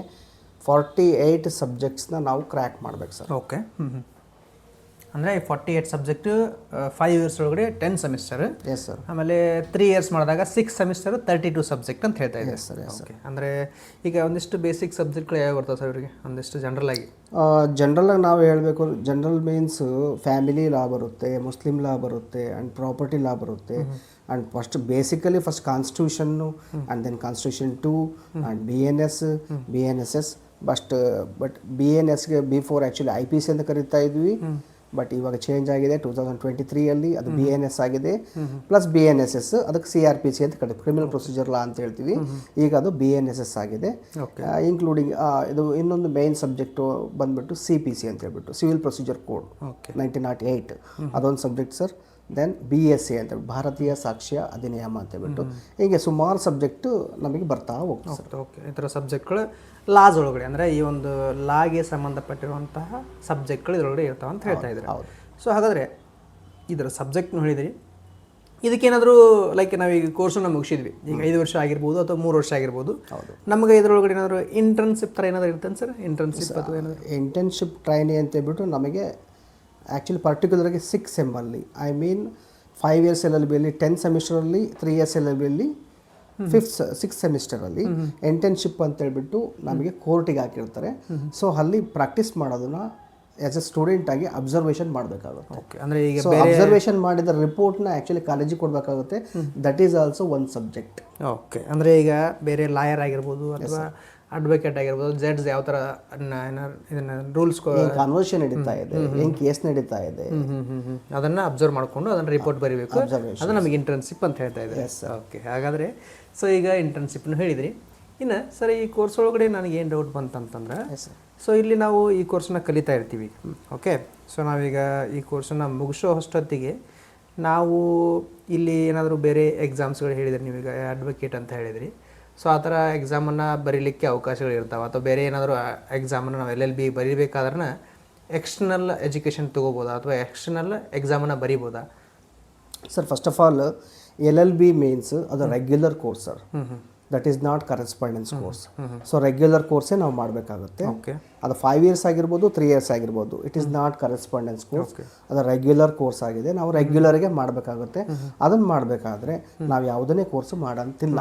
48 ಸಬ್ಜೆಕ್ಟ್ಸ್ನ ನಾವು ಕ್ರ್ಯಾಕ್ ಮಾಡ್ಬೇಕು ಸರ್. ಓಕೆ. ಅಂದರೆ 48 ಸಬ್ಜೆಕ್ಟು 5 ಇಯರ್ಸ್ ಒಳಗಡೆ 10 ಸೆಮಿಸ್ಟರ್. Yes sir. ಆಮೇಲೆ 3 ಇಯರ್ಸ್ ಮಾಡಿದಾಗ 6 ಸೆಮಿಸ್ಟರ್ 32 ಸಬ್ಜೆಕ್ಟ್ ಅಂತ ಹೇಳ್ತಾ ಇದ್ದಾರೆ. ಸರ್. Yes sir. ಅಂದರೆ ಈಗ ಒಂದಿಷ್ಟು ಬೇಸಿಕ್ ಸಬ್ಜೆಕ್ಟ್ಗಳು ಯಾವ ಬರ್ತಾವೆ ಸರ್ ಇವರಿಗೆ? ಒಂದಿಷ್ಟು ಜನರಲ್ ಆಗಿ ಜನರಲಾಗಿ ನಾವು ಹೇಳಬೇಕು, ಜನರಲ್ ಮೀನ್ಸ್ ಫ್ಯಾಮಿಲಿ ಲಾ ಬರುತ್ತೆ, ಮುಸ್ಲಿಂ ಲಾ ಬರುತ್ತೆ, ಆ್ಯಂಡ್ ಪ್ರಾಪರ್ಟಿ ಲಾ ಬರುತ್ತೆ, and first constitution and then constitution 2 and BNSS. But BNSಗೆ ಬಿಫೋರ್ ಆ್ಯಕ್ಚುಲಿ IPC ಅಂತ ಕರಿತಾ ಇದ್ವಿ. ಬಟ್ ಇವಾಗ ಚೇಂಜ್ ಆಗಿದೆ 2023ಅಲ್ಲಿ, ಅದು BNS ಆಗಿದೆ. ಪ್ಲಸ್ BNSS ಅದಕ್ಕೆ CRPC ಅಂತ ಕರೀತೀವಿ, ಕ್ರಿಮಿನಲ್ ಪ್ರೊಸೀಜರ್ ಲಾ ಅಂತ ಹೇಳ್ತೀವಿ. ಈಗ ಅದು BNSS ಆಗಿದೆ. ಇನ್ಕ್ಲೂಡಿಂಗ್ ಇದು ಇನ್ನೊಂದು ಮೇನ್ ಸಬ್ಜೆಕ್ಟು ಬಂದ್ಬಿಟ್ಟು CPC ಅಂತ ಹೇಳ್ಬಿಟ್ಟು, ಸಿವಿಲ್ ಪ್ರೊಸೀಜರ್ ಕೋಡ್ 1908, ಅದೊಂದು ಸಬ್ಜೆಕ್ಟ್ ಸರ್. ದೆನ್ BSc ಅಂತ ಭಾರತೀಯ ಸಾಕ್ಷ್ಯ ಅಧಿನಿಯಮ ಅಂತ ಹೇಳ್ಬಿಟ್ಟು, ಹೀಗೆ ಸುಮಾರು ಸಬ್ಜೆಕ್ಟು ನಮಗೆ ಬರ್ತಾ ಹೋಗ್ತದೆ ಸರ್. ಓಕೆ. ಈ ಥರ ಸಬ್ಜೆಕ್ಟ್ಗಳು ಲಾಸ್ ಒಳಗಡೆ ಅಂದರೆ ಈ ಒಂದು ಲಾಗೆ ಸಂಬಂಧಪಟ್ಟಿರುವಂತಹ ಸಬ್ಜೆಕ್ಟ್ಗಳು ಇದರೊಳಗಡೆ ಇರ್ತಾವೆ ಅಂತ ಹೇಳ್ತಾ ಇದ್ದಾರೆ. ಹೌದು. ಸೊ ಹಾಗಾದರೆ ಇದರ ಸಬ್ಜೆಕ್ಟ್ನು ಹೇಳಿದಿರಿ, ಇದಕ್ಕೇನಾದರೂ ಲೈಕ್ ನಾವೀಗ ಕೋರ್ಸನ್ನು ಮುಗಿಸಿದ್ವಿ, ಈಗ 5 ವರ್ಷ ಆಗಿರ್ಬೋದು ಅಥವಾ 3 ವರ್ಷ ಆಗಿರ್ಬೋದು, ನಮಗೆ ಇದರೊಳಗಡೆ ಏನಾದರೂ ಇಂಟರ್ನ್ಶಿಪ್ ಥರ ಏನಾದರೂ ಇರ್ತೇನೆ ಸರ್? ಇಂಟರ್ನ್ಶಿಪ್ ಅಥವಾ ಏನಾದರೂ ಇಂಟರ್ನ್ಶಿಪ್ ಟ್ರೈನಿಂಗ್ ಅಂತ ಹೇಳ್ಬಿಟ್ಟು ನಮಗೆ ಆ್ಯಕ್ಚುಲಿ ಪರ್ಟಿಕ್ಯುಲರಾಗಿ 6 ಸೆಮ್ಮಲ್ಲಿ, ಐ ಮೀನ್ 5 ಇಯರ್ಸ್ LLBಯಲ್ಲಿ 10 ಸೆಮಿಸ್ಟರಲ್ಲಿ, 3 ಇಯರ್ಸ್ LLBಯಲ್ಲಿ 6 ಸೆಮಿಸ್ಟರಲ್ಲಿ ಇಂಟರ್ನ್ಶಿಪ್ ಅಂತ ಹೇಳ್ಬಿಟ್ಟು ನಮಗೆ ಕೋರ್ಟಿಗೆ ಹಾಕಿರ್ತಾರೆ. ಸೊ ಅಲ್ಲಿ ಪ್ರಾಕ್ಟೀಸ್ ಮಾಡೋದನ್ನ ಆ್ಯಸ್ ಎ ಸ್ಟೂಡೆಂಟ್ ಆಗಿ ಅಬ್ಸರ್ವೇಷನ್ ಮಾಡಬೇಕಾಗುತ್ತೆ. ಓಕೆ. ಅಂದರೆ ಈಗ ಸೊ ಅಬ್ಸರ್ವೇಷನ್ ಮಾಡಿದ ರಿಪೋರ್ಟ್ನ ಆ್ಯಕ್ಚುಲಿ ಕಾಲೇಜಿಗೆ ಕೊಡಬೇಕಾಗುತ್ತೆ. ದಟ್ ಈಸ್ ಆಲ್ಸೋ ಒಂದು ಸಬ್ಜೆಕ್ಟ್. ಓಕೆ. ಅಂದರೆ ಈಗ ಬೇರೆ ಲಾಯರ್ ಆಗಿರ್ಬೋದು ಅಥವಾ ಅಡ್ವೊಕೇಟ್ ಆಗಿರ್ಬೋದು, ಜಡ್ಜ್ ಯಾವ ಥರ ಇದನ್ನು ರೂಲ್ಸ್ ಕಾನ್ವರ್ಸೇಷನ್ ನಡೀತಾ ಇದೆ, ಏನು ಕೇಸ್ ನಡೀತಾ ಇದೆ, ಅದನ್ನು ಅಬ್ಸರ್ವ್ ಮಾಡಿಕೊಂಡು ಅದನ್ನು ರಿಪೋರ್ಟ್ ಬರೀಬೇಕು. ಅದು ನಮಗೆ ಇಂಟರ್ನ್ಶಿಪ್ ಅಂತ ಹೇಳ್ತಾ ಇದೆ. ಓಕೆ. ಹಾಗಾದರೆ ಸೊ ಈಗ ಇಂಟರ್ನ್ಶಿಪ್ನು ಹೇಳಿದ್ರಿ. ಇನ್ನು ಸರ್, ಈ ಕೋರ್ಸ್ ಒಳಗಡೆ ನನಗೆ ಏನು ಡೌಟ್ ಬಂತಂತಂದ್ರೆ, ಸೊ ಇಲ್ಲಿ ನಾವು ಈ ಕೋರ್ಸನ್ನ ಕಲಿತಾ ಇರ್ತೀವಿ. ಓಕೆ. ಸೊ ನಾವೀಗ ಈ ಕೋರ್ಸನ್ನು ಮುಗಿಸೋ ಅಷ್ಟೊತ್ತಿಗೆ ನಾವು ಇಲ್ಲಿ ಏನಾದರೂ ಬೇರೆ ಎಕ್ಸಾಮ್ಸ್ಗಳು ಹೇಳಿದ್ರಿ, ನೀವೀಗ ಅಡ್ವೊಕೇಟ್ ಅಂತ ಹೇಳಿದ್ರಿ. ಸೊ ಆ ಥರ ಎಕ್ಸಾಮನ್ನು ಬರೀಲಿಕ್ಕೆ ಅವಕಾಶಗಳು ಇರ್ತಾವೆ, ಅಥವಾ ಬೇರೆ ಏನಾದರೂ ಎಕ್ಸಾಮನ್ನು ನಾವು LLB ಬರೀಬೇಕಾದ್ರೆ ಎಕ್ಸ್ಟರ್ನಲ್ ಎಜುಕೇಷನ್ ತೊಗೋಬೋದಾ ಅಥವಾ ಎಕ್ಸ್ಟರ್ನಲ್ ಎಕ್ಸಾಮನ್ನು ಬರೀಬೋದಾ? Sir first of all LLB means ಅದು regular course sir, that is not correspondence course. So regular ಕೋರ್ಸೇ ನಾವು ಮಾಡಬೇಕಾಗುತ್ತೆ. ಓಕೆ, ಅದು 5 ಇಯರ್ಸ್ ಆಗಿರ್ಬೋದು, 3 ಇಯರ್ಸ್ ಆಗಿರ್ಬೋದು. It is not correspondence course, ಅದು ರೆಗ್ಯುಲರ್ ಕೋರ್ಸ್ ಆಗಿದೆ. ನಾವು ರೆಗ್ಯುಲರ್ಗೆ ಮಾಡಬೇಕಾಗುತ್ತೆ. ಅದನ್ನು ಮಾಡಬೇಕಾದ್ರೆ ನಾವು ಯಾವುದನ್ನೇ ಕೋರ್ಸ್ ಮಾಡಂತಿಲ್ಲ,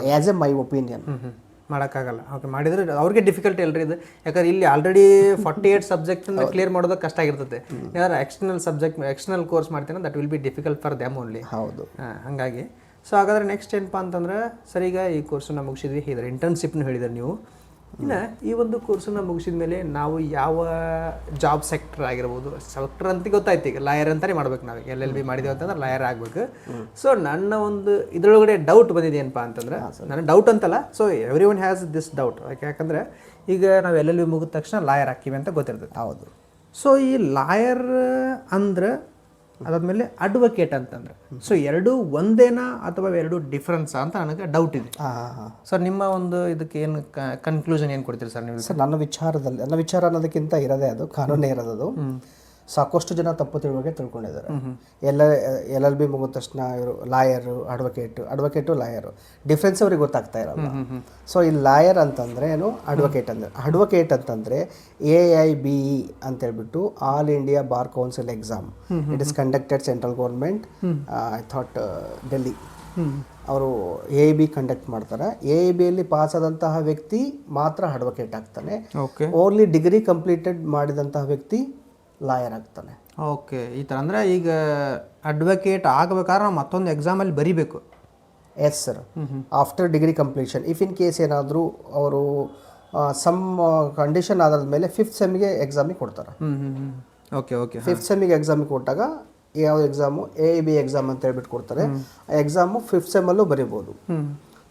ಆ್ಯಸ್ ಎ ಮೈ ಒಪಿನಿಯನ್. ಮಾಡೋಕ್ಕಾಗಲ್ಲ. ಓಕೆ, ಮಾಡಿದ್ರೆ ಅವ್ರಿಗೆ ಡಿಫಿಕಲ್ಟಿ ಅಲ್ರಿ ಇದು. ಯಾಕಂದ್ರೆ ಇಲ್ಲಿ ಆಲ್ರೆಡಿ 48 ಸಬ್ಜೆಕ್ಟನ್ನು ಕ್ಲಿಯರ್ ಮಾಡೋದಕ್ಕೆ ಕಷ್ಟ ಆಗಿರ್ತದೆ. ಯಾರು ಎಕ್ಸ್ಟರ್ನಲ್ ಕೋರ್ಸ್ ಮಾಡ್ತೀನಿ, that will be difficult for them only. ಹೌದು, ಹಾಗಾಗಿ ಸೊ ಹಾಗಾದ್ರೆ ನೆಕ್ಸ್ಟ್ ಏನಪ್ಪ ಅಂತಂದ್ರೆ ಸರ್, ಈಗ ಈ ಕೋರ್ಸನ್ನು ಮುಗಿಸಿದ್ವಿ, ಹೇಳಿದ್ರೆ ಇಂಟರ್ನ್ಶಿಪ್ನು ಹೇಳಿದ್ರೆ ನೀವು. ಇನ್ನು ಈ ಒಂದು ಕೋರ್ಸನ್ನು ಮುಗಿಸಿದ ಮೇಲೆ ನಾವು ಯಾವ ಜಾಬ್ ಸೆಕ್ಟರ್ ಆಗಿರ್ಬೋದು, ಸೆಕ್ಟರ್ ಅಂತ ಗೊತ್ತಾಯ್ತು, ಈಗ ಲಾಯರ್ ಅಂತಲೇ ಮಾಡ್ಬೇಕು. ನಾವು LLB ಮಾಡಿದೇವೆ ಅಂತಂದ್ರೆ ಲಾಯರ್ ಆಗಬೇಕು. ಸೊ ನನ್ನ ಒಂದು ಇದರೊಳಗಡೆ ಡೌಟ್ ಬಂದಿದೆ ಏನಪ್ಪ ಅಂತಂದ್ರೆ, ನನ್ನ ಡೌಟ್ ಅಂತಲ್ಲ, so every one has this doubt. ಯಾಕಂದರೆ ಈಗ ನಾವು LLB ಮುಗಿದ ತಕ್ಷಣ ಲಾಯರ್ ಹಾಕಿವಿ ಅಂತ ಗೊತ್ತಿರ್ತದೆ. ಹೌದು. ಸೊ ಈ ಲಾಯರ್ ಅಂದ್ರೆ ಅದಾದ್ಮೇಲೆ ಅಡ್ವೊಕೇಟ್ ಅಂತಂದ್ರೆ, ಸೊ ಎರಡೂ ಒಂದೇನಾ ಅಥವಾ ಎರಡು ಡಿಫ್ರೆನ್ಸ್ ಅಂತ ನನಗೆ ಡೌಟ್ ಇದೆ. ಸರ್ ನಿಮ್ಮ ಒಂದು ಇದಕ್ಕೆ ಏನು ಕನ್ಕ್ಲೂಷನ್ ಏನು ಕೊಡ್ತೀರಿ ಸರ್ ನೀವು? ಸರ್, ನನ್ನ ವಿಚಾರ ಅನ್ನೋದಕ್ಕಿಂತ ಇರೋದೇ ಅದು ಕಾನೂನೇ ಇರೋದು. ಸಾಕಷ್ಟು ಜನ ತಪ್ಪು ತಿಳ್ಕೊಂಡಿದ್ದಾರೆ. LLB ಮುಗಿದ ತಕ್ಷಣ ಇವರು ಲಾಯರು, ಅಡ್ವೊಕೇಟು ಲಾಯರು ಡಿಫ್ರೆನ್ಸ್ ಅವ್ರಿಗೆ ಗೊತ್ತಾಗ್ತಾ ಇರಲ್ಲ. ಸೊ ಈ ಲಾಯರ್ ಅಂತಂದರೆ ಏನು, ಅಡ್ವೊಕೇಟ್ ಅಂತಂದರೆ AIBE ಅಂತೇಳ್ಬಿಟ್ಟು all India bar council exam. It is conducted central government, I thought Delhi. ಅವರು AIB ಕಂಡಕ್ಟ್ ಮಾಡ್ತಾರೆ. AIBಯಲ್ಲಿ ಪಾಸ್ ಆದಂತಹ ವ್ಯಕ್ತಿ ಮಾತ್ರ ಅಡ್ವೊಕೇಟ್ ಆಗ್ತಾನೆ. ಓನ್ಲಿ ಡಿಗ್ರಿ ಕಂಪ್ಲೀಟೆಡ್ ಮಾಡಿದಂತಹ ವ್ಯಕ್ತಿ ಲಾಯರ್ ಆಗ್ತಾನೆ. ಓಕೆ, ಈ ಥರ ಅಂದರೆ ಈಗ ಅಡ್ವೊಕೇಟ್ ಆಗಬೇಕಾದ್ರೆ ನಾವು ಮತ್ತೊಂದು ಎಕ್ಸಾಮಲ್ಲಿ ಬರೀಬೇಕು. Yes sir, after degree completion. If in case ಏನಾದರೂ ಅವರು ಸಮ್ ಕಂಡೀಷನ್ ಆದಾದ್ಮೇಲೆ 5th ಸೆಮ್ಮಿಗೆ ಎಕ್ಸಾಮಿಗೆ ಕೊಡ್ತಾರೆ. ಓಕೆ ಓಕೆ 5th ಸೆಮ್ಮಿಗೆ ಎಕ್ಸಾಮಿಗೆ ಕೊಟ್ಟಾಗ ಯಾವ ಎಕ್ಸಾಮು, AIB ಎಕ್ಸಾಮ್ ಅಂತ ಹೇಳ್ಬಿಟ್ಟು ಕೊಡ್ತಾರೆ. ಆ ಎಕ್ಸಾಮು 5th ಸೆಮ್ಮಲ್ಲೂ ಬರೀಬೋದು.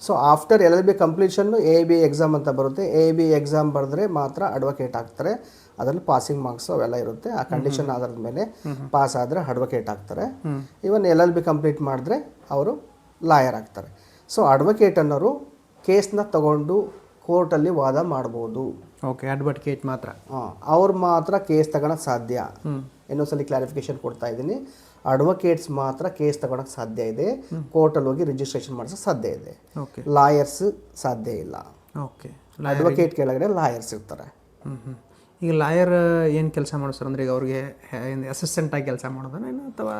So after LLB completion AIB exam ಅಂತ ಬರುತ್ತೆ. AIB ಎಕ್ಸಾಮ್ ಬರೆದ್ರೆ ಮಾತ್ರ ಅಡ್ವೊಕೇಟ್ ಆಗ್ತಾರೆ. ಅದರಲ್ಲಿ ಪಾಸಿಂಗ್ ಮಾರ್ಕ್ಸ್ ಅವೆಲ್ಲ ಇರುತ್ತೆ. ಆ ಕಂಡೀಷನ್ ಆಧಾರದ ಮೇಲೆ ಪಾಸ್ ಆದರೆ ಅಡ್ವೊಕೇಟ್ ಆಗ್ತಾರೆ. ಇವನ್ LLB ಕಂಪ್ಲೀಟ್ ಮಾಡಿದ್ರೆ ಅವರು ಲಾಯರ್ ಆಗ್ತಾರೆ. ಸೊ ಅಡ್ವೊಕೇಟ್ ಅನ್ನೋರು ಕೇಸ್ನ ತಗೊಂಡು ಕೋರ್ಟಲ್ಲಿ ವಾದ ಮಾಡ್ಬೋದು. ಓಕೆ, ಅಡ್ವೊಕೇಟ್ ಮಾತ್ರ, ಅವ್ರು ಮಾತ್ರ ಕೇಸ್ ತಗೊಳಕ್ಕೆ ಸಾಧ್ಯ. ಇನ್ನೊಂದ್ಸಲಿ ಕ್ಲಾರಿಫಿಕೇಶನ್ ಕೊಡ್ತಾ ಇದ್ದೀನಿ. ಅಡ್ವೊಕೇಟ್ಸ್ ಮಾತ್ರ ಕೇಸ್ ತಗೊಳಕ್ಕೆ ಸಾಧ್ಯ ಇದೆ, ಕೋರ್ಟಲ್ಲಿ ಹೋಗಿ ರಿಜಿಸ್ಟ್ರೇಷನ್ ಮಾಡಿಸೋಕೆ ಸಾಧ್ಯ ಇದೆ. ಲಾಯರ್ಸ್ ಸಾಧ್ಯ ಇಲ್ಲ. ಓಕೆ, ಅಡ್ವೊಕೇಟ್ ಕೆಳಗಡೆ ಲಾಯರ್ಸ್ ಇರ್ತಾರೆ. ಈಗ ಲಾಯರ್ ಏನು ಕೆಲಸ ಮಾಡಿಸ್ತಾರೆ ಅಂದರೆ, ಈಗ ಅವ್ರಿಗೆ ಅಸಿಸ್ಟೆಂಟಾಗಿ ಕೆಲಸ ಮಾಡೋದೇನು ಅಥವಾ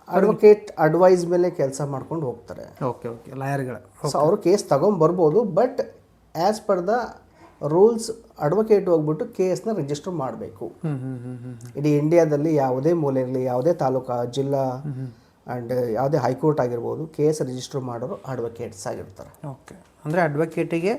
ಅಡ್ವೊಕೇಟ್ ಅಡ್ವೈಸ್ ಮೇಲೆ ಕೆಲಸ ಮಾಡ್ಕೊಂಡು ಹೋಗ್ತಾರೆ. ಓಕೆ ಓಕೆ, ಲಾಯರ್ಗಳು. ಸೊ ಅವರು ಕೇಸ್ ತಗೊಂಡ್ಬರ್ಬೋದು, but as per the rules advocate ಹೋಗ್ಬಿಟ್ಟು ಕೇಸ್ನ ರಿಜಿಸ್ಟರ್ ಮಾಡಬೇಕು. ಇಡೀ ಇಂಡಿಯಾದಲ್ಲಿ ಯಾವುದೇ ಮೂಲೆಯಲ್ಲಿ, ಯಾವುದೇ ತಾಲೂಕಾ, ಜಿಲ್ಲಾ ಆ್ಯಂಡ್ ಯಾವುದೇ ಹೈಕೋರ್ಟ್ ಆಗಿರ್ಬೋದು, ಕೇಸ್ ರಿಜಿಸ್ಟರ್ ಮಾಡೋರು ಅಡ್ವೊಕೇಟ್ಸ್ ಆಗಿರ್ತಾರೆ. ಓಕೆ, ಅಂದರೆ ಅಡ್ವೊಕೇಟಿಗೆ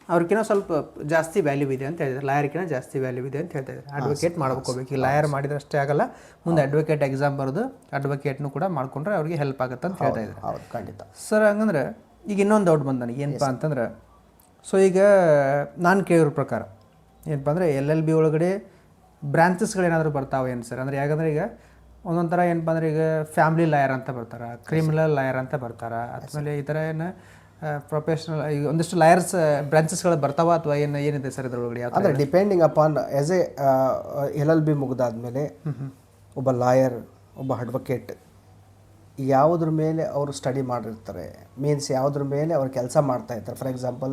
ಅವ್ರಿಗಿನ ಸ್ವಲ್ಪ ಜಾಸ್ತಿ ವ್ಯಾಲ್ಯೂ ಇದೆ ಅಂತ ಹೇಳಿದ್ರೆ, ಲಾಯರ್ಗಿನ ಜಾಸ್ತಿ ವ್ಯಾಲ್ಯೂ ಇದೆ ಅಂತ ಹೇಳ್ತಾ ಇದ್ದಾರೆ. ಅಡ್ವೊಕೇಟ್ ಮಾಡ್ಕೋಬೇಕು. ಈ ಲಾಯರ್ ಮಾಡಿದ್ರೆ ಅಷ್ಟೇ ಆಗಲ್ಲ, ಮುಂದೆ ಅಡ್ವೊಕೇಟ್ ಎಕ್ಸಾಮ್ ಬರೆದು ಅಡ್ವೊಕೇಟ್ನು ಕೂಡ ಮಾಡ್ಕೊಂಡ್ರೆ ಅವ್ರಿಗೆ ಹೆಲ್ಪ್ ಆಗುತ್ತೆ ಅಂತ ಹೇಳ್ತಾ ಇದ್ದಾರೆ. ಹೌದು, ಖಂಡಿತ ಸರ್. ಹಂಗಂದ್ರೆ ಈಗ ಇನ್ನೊಂದು ಡೌಟ್ ಬಂದ ನನಗೆ, ಏನಪ್ಪ ಅಂತಂದ್ರೆ, ಸೊ ಈಗ ನಾನು ಕೇಳಿರೋ ಪ್ರಕಾರ ಏನಪ್ಪ ಅಂದರೆ LLB ಒಳಗಡೆ ಬ್ರಾಂಚಸ್ಗಳೇನಾದರೂ ಬರ್ತಾವೆ ಏನು ಸರ್? ಅಂದರೆ ಯಾಕಂದರೆ ಈಗ ಒಂದೊಂದು ಥರ ಏನಪ್ಪ ಅಂದರೆ, ಈಗ ಫ್ಯಾಮಿಲಿ ಲಾಯರ್ ಅಂತ ಬರ್ತಾರೆ, ಕ್ರಿಮಿನಲ್ ಲಾಯರ್ ಅಂತ ಬರ್ತಾರೆ, ಆದಮೇಲೆ ಈ ಥರ ಏನು ಪ್ರೊಫೆಷ್ನಲ್ ಈಗ ಒಂದಿಷ್ಟು ಲಾಯರ್ಸ್ ಬ್ರಾಂಚಸ್ಗಳು ಬರ್ತಾವ ಅಥವಾ ಏನಿದೆ ಸರ್ ಇದರೊಳಗಡೆ? ಅಂದರೆ depending upon as A LLB ಮುಗಿದಾದ್ಮೇಲೆ ಒಬ್ಬ ಲಾಯರ್, ಒಬ್ಬ ಅಡ್ವೊಕೇಟ್ ಯಾವುದ್ರ ಮೇಲೆ ಅವರು ಸ್ಟಡಿ ಮಾಡಿರ್ತಾರೆ, ಮೀನ್ಸ್ ಯಾವುದ್ರ ಮೇಲೆ ಅವ್ರು ಕೆಲಸ ಮಾಡ್ತಾ ಇರ್ತಾರೆ. ಫಾರ್ ಎಕ್ಸಾಂಪಲ್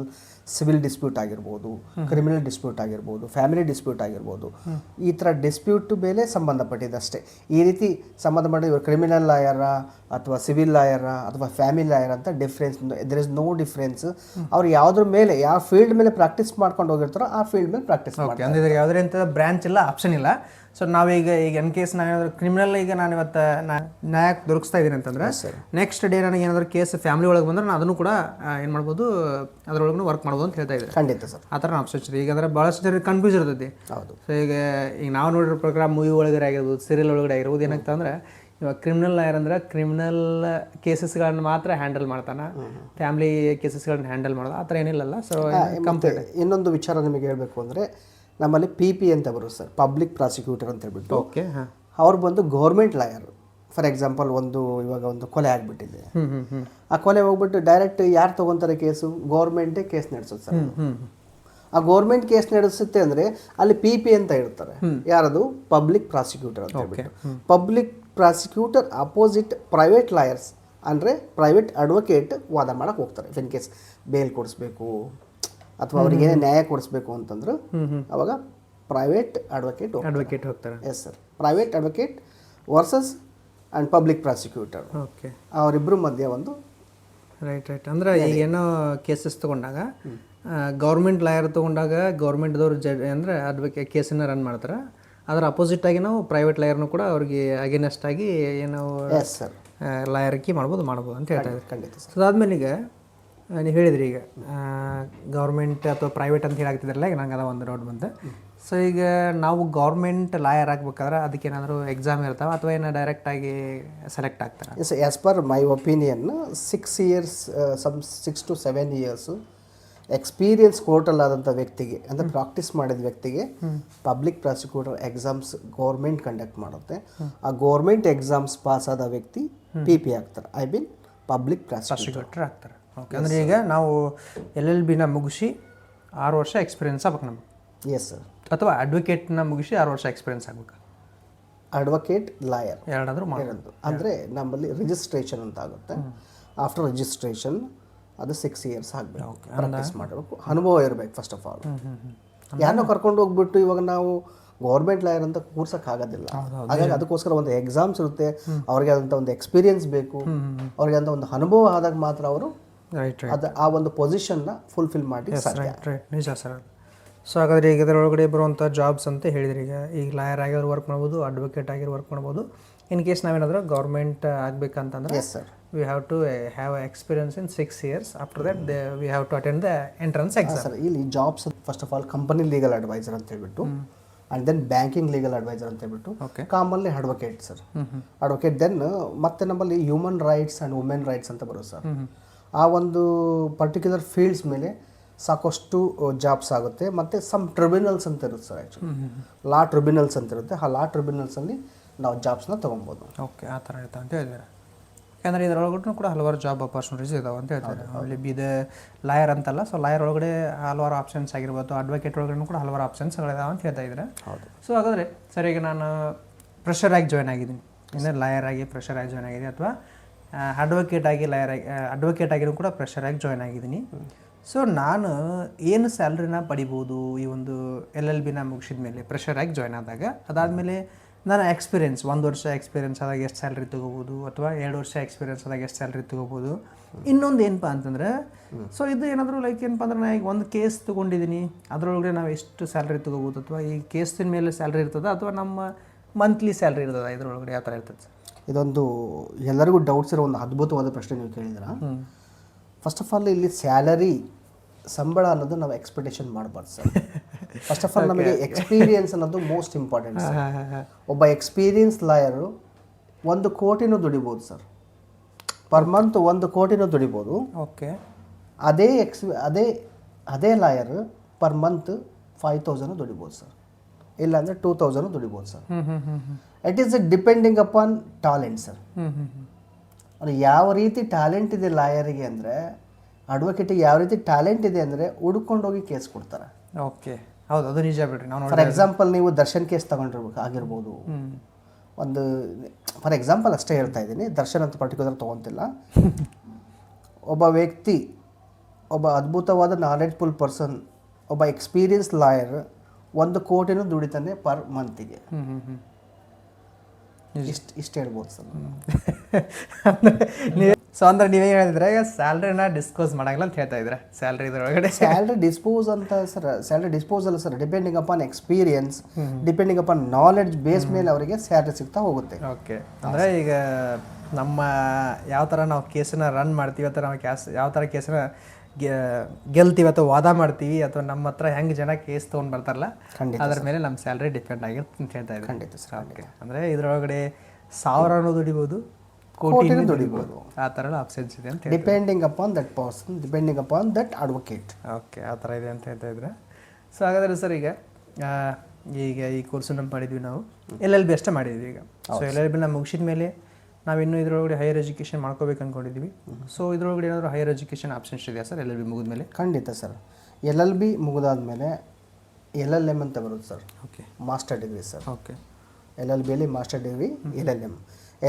ಸಿವಿಲ್ ಡಿಸ್ಪ್ಯೂಟ್ ಆಗಿರ್ಬೋದು, ಕ್ರಿಮಿನಲ್ ಡಿಸ್ಪ್ಯೂಟ್ ಆಗಿರ್ಬೋದು, ಫ್ಯಾಮಿಲಿ ಡಿಸ್ಪ್ಯೂಟ್ ಆಗಿರ್ಬೋದು. ಈ ಥರ ಡಿಸ್ಪ್ಯೂಟ್ ಮೇಲೆ ಸಂಬಂಧಪಟ್ಟಿದ್ದಷ್ಟೇ. ಈ ರೀತಿ ಸಂಬಂಧಪಟ್ಟ ಇವರು ಕ್ರಿಮಿನಲ್ ಲಾಯರ ಅಥವಾ ಸಿವಿಲ್ ಲಾಯರ ಅಥವಾ ಫ್ಯಾಮಿಲಿ ಲಾಯರ್ ಅಂತ difference, there is no difference. ಅವ್ರು ಯಾವುದ್ರ ಮೇಲೆ, ಯಾವ ಫೀಲ್ಡ್ ಮೇಲೆ ಪ್ರಾಕ್ಟೀಸ್ ಮಾಡ್ಕೊಂಡು ಹೋಗಿರ್ತಾರೋ ಆ ಫೀಲ್ಡ್ ಮೇಲೆ ಪ್ರಾಕ್ಟೀಸ್ ಮಾಡ್ತಾರೆ. ಅಂದರೆ ಯಾವುದೇ ಅಂತ ಬ್ರಾಂಚ್ ಇಲ್ಲ, ಆಪ್ಷನ್ ಇಲ್ಲ. ಸೊ ನಾವೀಗ ಇನ್ ಕೇಸ್ ನಾವೇನಾದ್ರು ಕ್ರಿಮಿನಲ್, ಈಗ ನಾನು ಇವತ್ತು ನ್ಯಾಯಕ್ಕೆ ದೊರಕಿಸ್ತಾ ಇದ್ದೀನಿ ಅಂತಂದರೆ, ನೆಕ್ಸ್ಟ್ ಡೇ ನನಗೆ ಏನಾದರೂ ಕೇಸ್ ಫ್ಯಾಮಿಲಿ ಒಳಗೆ ಬಂದರೆ ನಾನು ಅದನ್ನು ಕೂಡ ಏನು ಮಾಡ್ಬೋದು, ಅದರೊಳಗೂ ವರ್ಕ್ ಮಾಡ್ಬೋದು ಅಂತ ಹೇಳ್ತಾ ಇದ್ದಾರೆ. ಖಂಡಿತ ಸರ್, ಆ ಥರ ಆಪ್ಷನ್ ಇದೆ. ಈಗ ಅಂದರೆ ಭಾಳಷ್ಟು ಜನ ಕನ್ಫ್ಯೂಸ್ ಇರ್ತೈತಿ. ಹೌದು. ಸೊ ಈಗ ನಾವು ನೋಡಿರೋ ಪ್ರಕಾರ ಮೂವಿ ಒಳಗಡೆ ಆಗಿರ್ಬೋದು, ಸೀರಿಯಲ್ ಒಳಗಡೆ ಆಗಿರ್ಬೋದು, ಏನಾಗ್ತದೆ ಅಂದರೆ, ಇವಾಗ ಕ್ರಿಮಿನಲ್ ಲಾಯರ್ ಅಂದ್ರೆ ಕ್ರಿಮಿನಲ್ ಕೇಸಸ್ಗಳನ್ನ ಮಾತ್ರ ಹ್ಯಾಂಡಲ್ ಮಾಡ್ತಾನೆ, ಫ್ಯಾಮಿಲಿ ಕೇಸಸ್ಗಳನ್ನ ಹ್ಯಾಂಡಲ್ ಮಾಡೋದು ಆ ಥರ ಏನಿಲ್ಲಲ್ಲ. ಸೊ ಕಂಪ್ಲೀಟ್ ಇನ್ನೊಂದು ವಿಚಾರ ನಿಮಗೆ ಹೇಳಬೇಕು ಅಂದರೆ, ನಮ್ಮಲ್ಲಿ PP ಅಂತ ಬರುತ್ತೆ ಸರ್, ಪಬ್ಲಿಕ್ ಪ್ರಾಸಿಕ್ಯೂಟರ್ ಅಂತ ಹೇಳ್ಬಿಟ್ಟು. ಓಕೆ, ಅವ್ರು ಬಂದು ಗೌರ್ಮೆಂಟ್ ಲಾಯರ್. ಫಾರ್ ಎಕ್ಸಾಂಪಲ್ ಇವಾಗ ಒಂದು ಕೊಲೆ ಆಗಿಬಿಟ್ಟಿದೆ, ಆ ಕೊಲೆ ಹೋಗ್ಬಿಟ್ಟು ಡೈರೆಕ್ಟ್ ಯಾರು ತೊಗೊತಾರೆ ಕೇಸು? ಗೌರ್ಮೆಂಟೇ ಕೇಸ್ ನಡೆಸುತ್ತೆ ಸರ್. ಆ ಗೌರ್ಮೆಂಟ್ ಕೇಸ್ ನಡೆಸುತ್ತೆ ಅಂದರೆ ಅಲ್ಲಿ PP ಅಂತ ಇರ್ತಾರೆ. ಯಾರದು? ಪಬ್ಲಿಕ್ ಪ್ರಾಸಿಕ್ಯೂಟರ್ ಅಂತ ಹೇಳ್ಬಿಟ್ಟು. Public prosecutor opposite private lawyers ಅಂದರೆ ಪ್ರೈವೇಟ್ ಅಡ್ವೊಕೇಟ್ ವಾದ ಮಾಡೋಕ್ಕೆ ಹೋಗ್ತಾರೆ ಇನ್ ಕೇಸ್ ಬೇಲ್ ಕೊಡಿಸ್ಬೇಕು ಅಥವಾ ಅವ್ರಿಗೆ ಏನೇ ನ್ಯಾಯ ಕೊಡಿಸ್ಬೇಕು ಅಂತಂದ್ರೆ ಅವಾಗ ಪ್ರೈವೇಟ್ ಅಡ್ವೊಕೇಟ್ ಹೋಗ್ತಾರೆ. Yes sir, private advocate versus and public prosecutor, okay, ಅವರಿಬ್ಬರ ಮಧ್ಯೆ ಒಂದು ರೈಟ್. ಅಂದ್ರೆ ಈಗ ಏನೋ ಕೇಸಸ್ ತೊಗೊಂಡಾಗ ಗೌರ್ಮೆಂಟ್ ಲಾಯರ್ ತೊಗೊಂಡಾಗ ಗೌರ್ಮೆಂಟ್ದವ್ರು ಅಂದರೆ ಅಡ್ವೊಕೇಟ್ ಕೇಸನ್ನು ರನ್ ಮಾಡ್ತಾರೆ. ಅದರ ಅಪೋಸಿಟ್ ಆಗಿ ನಾವು ಪ್ರೈವೇಟ್ ಲಾಯರ್ನು ಕೂಡ ಅವ್ರಿಗೆ ಅಗೇನೆಸ್ಟ್ ಆಗಿ ಏನೋ ಎಸ್ ಸರ್ ಲಾಯರ್ಕಿ ಮಾಡ್ಬೋದು ಅಂತ ಹೇಳ್ತಾ ಇದ್ದಾರೆ. ಖಂಡಿತ ಸರ್. ಸೊ ಅದಾದ್ಮೇಲೆ ಈಗ ನೀವು ಹೇಳಿದ್ರಿ ಈಗ ಗೌರ್ಮೆಂಟ್ ಅಥವಾ ಪ್ರೈವೇಟ್ ಅಂತ ಹೇಳಾಗ್ತಿದ್ರಲ್ಲ, ಈಗ ನಂಗೆ ಅದ ಒಂದು ಡೌಟ್ ಬಂತು. ಸೊ ಈಗ ನಾವು ಗೌರ್ಮೆಂಟ್ ಲಾಯರ್ ಆಗಬೇಕಾದ್ರೆ ಅದಕ್ಕೇನಾದರೂ ಎಕ್ಸಾಮ್ ಇರ್ತಾವೆ ಅಥವಾ ಏನೋ ಡೈರೆಕ್ಟಾಗಿ ಸೆಲೆಕ್ಟ್ ಆಗ್ತಾರೆ? Yes, as per my opinion 6 years, 6 to 7 years experience ಕೋರ್ಟಲ್ಲಾದಂಥ ವ್ಯಕ್ತಿಗೆ ಅಂದರೆ ಪ್ರಾಕ್ಟೀಸ್ ಮಾಡಿದ ವ್ಯಕ್ತಿಗೆ public prosecutor exams government conduct ಮಾಡುತ್ತೆ. ಆ ಗೌರ್ಮೆಂಟ್ ಎಕ್ಸಾಮ್ಸ್ ಪಾಸ್ ಆದ ವ್ಯಕ್ತಿ PP ಆಗ್ತಾರೆ, ಐ ಮೀನ್ ಪಬ್ಲಿಕ್ ಪ್ರಾಸಿಕ್ಯೂಟರ್ ಆಗ್ತಾರೆ. ಓಕೆ, ಅಂದರೆ ಈಗ ನಾವು LLBನ ಮುಗಿಸಿ 6 ವರ್ಷ ಎಕ್ಸ್ಪೀರಿಯನ್ಸ್ ಆಗ್ಬೇಕು ನಮಗೆ? Yes sir. ಅಥವಾ ಅಡ್ವೊಕೇಟ್ನ ಮುಗಿಸಿ 6 ವರ್ಷ ಎಕ್ಸ್ಪೀರಿಯನ್ಸ್ ಆಗ್ಬೇಕು? ಅಡ್ವೊಕೇಟ್, ಲಾಯರ್ ಎರಡಾದರೂ ಮಾಡೋದು. ಅಂದರೆ ನಮ್ಮಲ್ಲಿ ರಿಜಿಸ್ಟ್ರೇಷನ್ ಅಂತ ಆಗುತ್ತೆ. ಆಫ್ಟರ್ ರಿಜಿಸ್ಟ್ರೇಷನ್ ಅದು 6 years ಆಗಬೇಕು, ಪ್ರಾಕ್ಟೀಸ್ ಮಾಡಬೇಕು, ಅನುಭವ ಇರಬೇಕು ಫಸ್ಟ್ ಆಫ್ ಆಲ್. ಯಾರನ್ನೋ ಕರ್ಕೊಂಡು ಹೋಗ್ಬಿಟ್ಟು ಇವಾಗ ನಾವು ಗೌರ್ಮೆಂಟ್ ಲಾಯರ್ ಅಂತ ಕೂರ್ಸೋಕ್ಕಾಗೋದಿಲ್ಲ. ಹಾಗಾಗಿ ಅದಕ್ಕೋಸ್ಕರ ಒಂದು ಎಕ್ಸಾಮ್ಸ್ ಇರುತ್ತೆ, ಅವ್ರಿಗೆ ಆದಂಥ ಒಂದು ಎಕ್ಸ್ಪೀರಿಯನ್ಸ್ ಬೇಕು, ಅವ್ರಿಗೆ ಅಂತ ಒಂದು ಅನುಭವ ಆದಾಗ ಮಾತ್ರ ಅವರು ಆ ಒಂದು ಪೊಸಿಷನ್ನ ಫುಲ್ಫಿಲ್ ಮಾಡಿ ಸಾಧ್ಯ. ನಿಜ ಸರ್. ಸೊ ಹಾಗಾದರೆ ಈಗ ಇದರೊಳಗಡೆ ಬರುವಂಥ ಜಾಬ್ಸ್ ಅಂತ ಹೇಳಿದ್ರಿ. ಈಗ ಲಾಯರ್ ಆಗಿರೋ ವರ್ಕ್ ಮಾಡ್ಬೋದು, ಅಡ್ವೊಕೇಟ್ ಆಗಿರೋ ವರ್ಕ್ ಮಾಡ್ಬೋದು. ಇನ್ ಕೇಸ್ ನಾವೇನಾದರೂ ಗೌರ್ಮೆಂಟ್ ಆಗಬೇಕಂತಂದ್ರೆ yes sir, we have to have experience in 6 years. After that we have to attend the entrance exam. Sir, ಇಲ್ಲಿ jobs first of all company legal adviser ಅಂತ ಹೇಳ್ಬಿಟ್ಟು, and then banking legal adviser ಅಂತ ಹೇಳ್ಬಿಟ್ಟು, commonly advocate sir. Advocate then ಮತ್ತೆ ನಮ್ಮಲ್ಲಿ human rights and women rights ಅಂತ ಬರುತ್ತೆ sir. ಆ ಒಂದು ಪರ್ಟಿಕ್ಯುಲರ್ ಫೀಲ್ಡ್ಸ್ ಮೇಲೆ ಸಾಕಷ್ಟು ಜಾಬ್ಸ್ ಆಗುತ್ತೆ. ಮತ್ತು ಸಮ್ ಟ್ರಿಬ್ಯುನಲ್ಸ್ ಅಂತ ಇರುತ್ತೆ ಸರ್, ಆ್ಯಕ್ಚುಲಿ ಲಾ ಟ್ರಿಬ್ಯುನಲ್ಸ್ ಅಂತ ಇರುತ್ತೆ. ಆ ಲಾ ಟ್ರಿಬ್ಯುನಲ್ಸಲ್ಲಿ ನಾವು ಜಾಬ್ಸ್ನ ತೊಗೊಬೋದು. ಓಕೆ, ಆ ಥರ ಇರ್ತಾವೆ ಅಂತ ಹೇಳಿದ್ದಾರೆ. ಯಾಕಂದರೆ ಇದರೊಳಗಡೆ ಕೂಡ ಹಲವಾರು ಜಾಬ್ ಆಪರ್ಚುನಿಟೀಸ್ ಇದಾವೆ ಅಂತ ಹೇಳ್ತಾರೆ. ಅಲ್ಲಿ ಲಾಯರ್ ಅಂತಲ್ಲ, ಸೊ ಲಾಯರ್ ಒಳಗಡೆ ಹಲವಾರು ಆಪ್ಷನ್ಸ್ ಆಗಿರ್ಬೋದು, ಅಡ್ವೊಕೇಟ್ ಒಳಗಡೆ ಕೂಡ ಹಲವಾರು ಆಪ್ಷನ್ಸ್ಗಳಿದಾವೆ ಅಂತ ಹೇಳ್ತಾ ಇದ್ದಾರೆ. ಹೌದು. ಸೊ ಹಾಗಾದರೆ ಸರ್, ಈಗ ನಾನು ಫ್ರೆಷರ್ ಆಗಿ ಜಾಯ್ನ್ ಆಗಿದ್ದೀನಿ, ಇನ್ನು ಲಾಯರ್ ಆಗಿ ಫ್ರೆಷರ್ ಆಗಿ ಜಾಯ್ನ್ ಆಗಿದ್ದೀನಿ, ಅಥವಾ ಅಡ್ವೊಕೇಟ್ ಆಗಿ ಅಡ್ವೊಕೇಟ್ ಆಗಿನೂ ಕೂಡ ಫ್ರೆಷರ್ ಆಗಿ ಜಾಯ್ನ್ ಆಗಿದ್ದೀನಿ. ಸೊ ನಾನು ಏನು ಸ್ಯಾಲ್ರಿನ ಪಡಿಬೋದು ಈ ಒಂದು LLBನ ಮುಗಿಸಿದ ಮೇಲೆ ಫ್ರೆಷರ್ ಆಗಿ ಜಾಯ್ನ್ ಆದಾಗ? ಅದಾದಮೇಲೆ ನಾನು ಎಕ್ಸ್ಪೀರಿಯನ್ಸ್ 1 ವರ್ಷ ಎಕ್ಸ್ಪೀರಿಯನ್ಸ್ ಆದಾಗ ಎಷ್ಟು ಸ್ಯಾಲ್ರಿ ತೊಗೋಬೋದು, ಅಥವಾ 2 ವರ್ಷ ಎಕ್ಸ್ಪೀರಿಯನ್ಸ್ ಆದಾಗ ಎಷ್ಟು ಸ್ಯಾಲ್ರಿ ತೊಗೋಬೋದು? ಇನ್ನೊಂದು ಏನಪ್ಪ ಅಂತಂದರೆ, ಸೊ ಇದು ಏನಾದರೂ ಲೈಕ್ ಏನಪ್ಪ ಅಂದ್ರೆ, ನಾನು ಈಗ ಒಂದು ಕೇಸ್ ತೊಗೊಂಡಿದ್ದೀನಿ, ಅದರೊಳಗಡೆ ನಾವು ಎಷ್ಟು ಸ್ಯಾಲ್ರಿ ತೊಗೋಬೋದು, ಅಥವಾ ಈ ಕೇಸಿನ ಮೇಲೆ ಸ್ಯಾಲ್ರಿ ಇರ್ತದೆ ಅಥವಾ ನಮ್ಮ ಮಂತ್ಲಿ ಸ್ಯಾಲ್ರಿ ಇರ್ತದೆ, ಇದರೊಳಗಡೆ ಯಾವ ಥರ ಇರ್ತದೆ ಸರ್? ಇದೊಂದು ಎಲ್ಲರಿಗೂ ಡೌಟ್ಸ್ ಇರೋ ಒಂದು ಅದ್ಭುತವಾದ ಪ್ರಶ್ನೆ ನೀವು ಕೇಳಿದ್ರ. ಫಸ್ಟ್ ಆಫ್ ಆಲ್ ಇಲ್ಲಿ ಸ್ಯಾಲರಿ, ಸಂಬಳ ಅನ್ನೋದು ನಾವು ಎಕ್ಸ್ಪೆಕ್ಟೇಷನ್ ಮಾಡಬಾರ್ದು ಸರ್. ಫಸ್ಟ್ ಆಫ್ ಆಲ್ ನಮಗೆ ಎಕ್ಸ್ಪೀರಿಯನ್ಸ್ ಅನ್ನೋದು ಮೋಸ್ಟ್ ಇಂಪಾರ್ಟೆಂಟ್ ಸರ್. ಒಬ್ಬ ಎಕ್ಸ್ಪೀರಿಯನ್ಸ್ ಲಾಯರು 1 ಕೋಟಿನೂ ದುಡಿಬೋದು ಸರ್, ಪರ್ ಮಂತ್ 1 ಕೋಟಿನೂ ದುಡಿಬೋದು. ಓಕೆ, ಅದೇ ಲಾಯರ್ ಪರ್ ಮಂತ್ 5,000 ದುಡಿಬೋದು ಸರ್, ಇಲ್ಲಾಂದರೆ 2,000 ದುಡಿಬೋದು sir. It is depending upon talent sir. ಅದು ಯಾವ ರೀತಿ ಟ್ಯಾಲೆಂಟ್ ಇದೆ ಲಾಯರಿಗೆ ಅಂದರೆ, ಅಡ್ವೊಕೇಟಿಗೆ ಯಾವ ರೀತಿ ಟ್ಯಾಲೆಂಟ್ ಇದೆ ಅಂದರೆ ಹುಡ್ಕೊಂಡೋಗಿ ಕೇಸ್ ಕೊಡ್ತಾರೆ. ಓಕೆ, ಹೌದು, ಅದು ನಿಜ ಬಿಡ್ರಿ. ನಾವು ಫಾರ್ ಎಕ್ಸಾಂಪಲ್ ನೀವು ದರ್ಶನ್ ಕೇಸ್ ತಗೊಂಡಿರ್ಬೇಕು ಆಗಿರ್ಬೋದು. ಒಂದು ಫಾರ್ ಎಕ್ಸಾಂಪಲ್ ಅಷ್ಟೇ ಹೇಳ್ತಾ ಇದ್ದೀನಿ, ದರ್ಶನ್ ಅಂತ ಪರ್ಟಿಕ್ಯುಲರ್ ತೊಗೊತಿಲ್ಲ. ಒಬ್ಬ ವ್ಯಕ್ತಿ, ಒಬ್ಬ ಅದ್ಭುತವಾದ ನಾಲೆಡ್ಜ್ಫುಲ್ ಪರ್ಸನ್, ಒಬ್ಬ ಎಕ್ಸ್ಪೀರಿಯನ್ಸ್ ಲಾಯರ್ 1 ಕೋಟಿನೂ ದುಡಿತಾನೆ ಪರ್ ಮಂತಿಗೆ. ಇಷ್ಟು ಹೇಳ್ಬೋದು ಸರ್. ಸೊ ಅಂದ್ರೆ ನೀವೇ ಹೇಳಿದ್ರೆ ಈಗ ಸ್ಯಾಲ್ರಿನ ಡಿಸ್ಕ್ಲೋಸ್ ಮಾಡಂಗಿಲ್ಲ ಅಂತ ಹೇಳ್ತಾ ಇದ್ರೆ, ಸ್ಯಾಲ್ರಿ ಇದರೊಳಗಡೆ ಸ್ಯಾಲ್ರಿ ಡಿಸ್ಪೋಸ್ ಅಂತ ಸರ್, ಸ್ಯಾಲ್ರಿ ಡಿಸ್ಪೋಸ್ ಅಲ್ಲ sir, depending upon experience, depending upon knowledge base ಮೇಲೆ ಅವರಿಗೆ ಸ್ಯಾಲ್ರಿ ಸಿಗ್ತಾ ಹೋಗುತ್ತೆ. ಓಕೆ, ಅಂದರೆ ಈಗ ನಮ್ಮ ಯಾವ ಥರ ನಾವು ಕೇಸನ್ನ ರನ್ ಮಾಡ್ತೀವಿ, ಅಥವಾ ನಾವು ಯಾವ ಥರ ಕೇಸನ್ನ ಗೆಲ್ತೀವಿ ಅಥವಾ ವಾದ ಮಾಡ್ತೀವಿ, ಅಥವಾ ನಮ್ಮ ಹತ್ರ ಹೆಂಗೆ ಜನ ಕೇಸ್ ತೊಗೊಂಡು ಬರ್ತಾರಲ್ಲ, ಅದ್ರ ಮೇಲೆ ನಮ್ಮ ಸ್ಯಾಲ್ರಿ ಡಿಪೆಂಡ್ ಆಗಿರುತ್ತೆ ಅಂತ ಹೇಳ್ತಾ ಇದ್ದಾರೆ. ಖಂಡಿತ ಸರ್. ಓಕೆ, ಅಂದರೆ ಇದರೊಳಗಡೆ 1000 ದುಡಿಬೋದು, ಕೋಟಿ ದುಡಿಬೋದು, ಆ ಥರ ಆಪ್ಷನ್ಸ್ ಇದೆ ಅಂತ depending upon that person, depending upon that advocate. Okay, ಆ ಥರ ಇದೆ ಅಂತ ಹೇಳ್ತಾ ಇದ್ರೆ. ಸೊ ಹಾಗಾದರೆ ಸರ್, ಈಗ ಈ ಕೋರ್ಸನ್ನು ಮಾಡಿದ್ವಿ ನಾವು, LLB ಅಷ್ಟೇ ಮಾಡಿದ್ವಿ ಈಗ. ಸೊ LLBನ ಮುಗಿಸಿದ ಮೇಲೆ ನಾವಿನ್ನೂ ಇದರೊಳಗಡೆ ಹೈಯರ್ ಎಜುಕೇಷನ್ ಮಾಡ್ಕೋಬೇಕು ಅಂದ್ಕೊಂಡಿದ್ವಿ. ಸೊ ಇದರೊಳಗಡೆ ಏನಾದರೂ ಹೈಯರ್ ಎಜುಕೇಷನ್ ಆಪ್ಷನ್ಸ್ ಇದೆಯಾ ಸರ್ LLB ಮುಗಿದ ಮೇಲೆ? ಖಂಡಿತ ಸರ್. LLB ಮುಗಿದಾದ್ಮೇಲೆ LLM ಅಂತ ಬರುತ್ತೆ sir. Okay, master degree sir. Okay, LLBಯಲ್ಲಿ master degree LLM.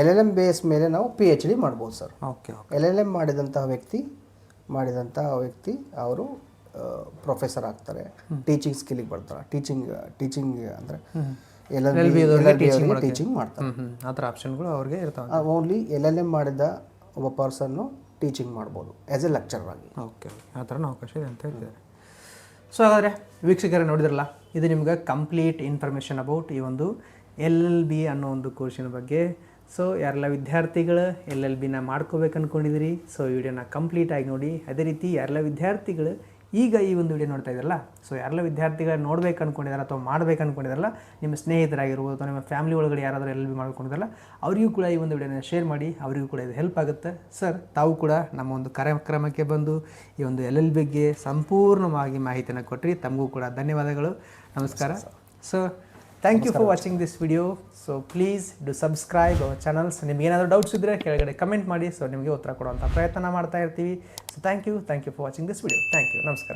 LLM base ಮೇಲೆ ನಾವು PhD ಮಾಡ್ಬೋದು ಸರ್. ಓಕೆ LLM ಮಾಡಿದಂತಹ ವ್ಯಕ್ತಿ ಅವರು ಪ್ರೊಫೆಸರ್ ಆಗ್ತಾರೆ, ಟೀಚಿಂಗ್ ಸ್ಕಿಲ್ಲಿಗೆ ಬರ್ತಾರೆ. ಟೀಚಿಂಗ್ ಅಂದರೆ ಟೀಚಿಂಗ್ ಮಾಡ್ತಾರೆ. ಆ ಥರ ಆಪ್ಷನ್ಗಳು ಅವ್ರಿಗೆ ಇರ್ತಾವೆ. ಓನ್ಲಿ LLM ಮಾಡಿದ ಒಬ್ಬ ಪರ್ಸನ್ನು ಟೀಚಿಂಗ್ ಮಾಡ್ಬೋದು ಆ್ಯಸ್ ಎ ಲೆಕ್ಚರರ್ ಆಗಿ. ಓಕೆ ಆ ಥರನೂ ಅವಕಾಶ ಇದೆ ಅಂತ ಹೇಳ್ತಿದ್ದಾರೆ. ಸೊ ಹಾಗಾದರೆ ವೀಕ್ಷಕರೇ ನೋಡಿದ್ರಲ್ಲ, ಇದು ನಿಮ್ಗೆ ಕಂಪ್ಲೀಟ್ ಇನ್ಫಾರ್ಮೇಷನ್ ಅಬೌಟ್ ಈ ಒಂದು LLB ಅನ್ನೋ ಒಂದು ಕೋರ್ಸಿನ ಬಗ್ಗೆ. ಸೊ ಯಾರೆಲ್ಲ ವಿದ್ಯಾರ್ಥಿಗಳು LLBನ ಮಾಡ್ಕೋಬೇಕು ಅಂದ್ಕೊಂಡಿದ್ದೀರಿ, ಸೊ ಈ ವಿಡಿಯೋನ ಕಂಪ್ಲೀಟಾಗಿ ನೋಡಿ. ಅದೇ ರೀತಿ ಯಾರೆಲ್ಲ ವಿದ್ಯಾರ್ಥಿಗಳು ಈಗ ಈ ಒಂದು ವಿಡಿಯೋ ನೋಡ್ತಾ ಇದ್ದಾರಲ್ಲ, ಸೊ ಯಾರೆಲ್ಲ ವಿದ್ಯಾರ್ಥಿಗಳು ನೋಡ್ಬೇಕು ಅಂದ್ಕೊಂಡಿದ್ದಾರೆ ಅಥವಾ ಮಾಡ್ಬೇಕು ಅಂದ್ಕೊಂಡಿದ್ದಾರಲ್ಲ, ನಿಮ್ಮ ಸ್ನೇಹಿತರಾಗಿರ್ಬೋದು ಅಥವಾ ನಿಮ್ಮ ಫ್ಯಾಮಿಲಿ ಒಳಗಡೆ ಯಾರಾದರೂ LLB ಮಾಡ್ಕೊಂಡಿದ್ದಾರಲ್ಲ, ಅವರಿಗೂ ಕೂಡ ಈ ಒಂದು ವಿಡಿಯೋನ ಶೇರ್ ಮಾಡಿ, ಅವರಿಗೂ ಕೂಡ ಇದು ಹೆಲ್ಪ್ ಆಗುತ್ತೆ. ಸರ್ ತಾವು ಕೂಡ ನಮ್ಮ ಒಂದು ಕಾರ್ಯಕ್ರಮಕ್ಕೆ ಬಂದು ಈ ಒಂದು LLB ಬಗ್ಗೆ ಸಂಪೂರ್ಣವಾಗಿ ಮಾಹಿತಿಯನ್ನು ಕೊಟ್ಟರಿ. ತಮಗೂ ಕೂಡ ಧನ್ಯವಾದಗಳು. ನಮಸ್ಕಾರ. So thank you for watching this video. So please do subscribe our channels. ನಿಮ್ಗೆ ಏನಾದರೂ ಡೌಟ್ಸ್ ಇದ್ದರೆ ಕೆಳಗಡೆ ಕಮೆಂಟ್ ಮಾಡಿ, ಸೊ ನಿಮಗೆ ಉತ್ತರ ಕೊಡುವಂಥ ಪ್ರಯತ್ನ ಮಾಡ್ತಾ ಇರ್ತೀವಿ. So thank you for watching this video. Thank you. ನಮಸ್ಕಾರ.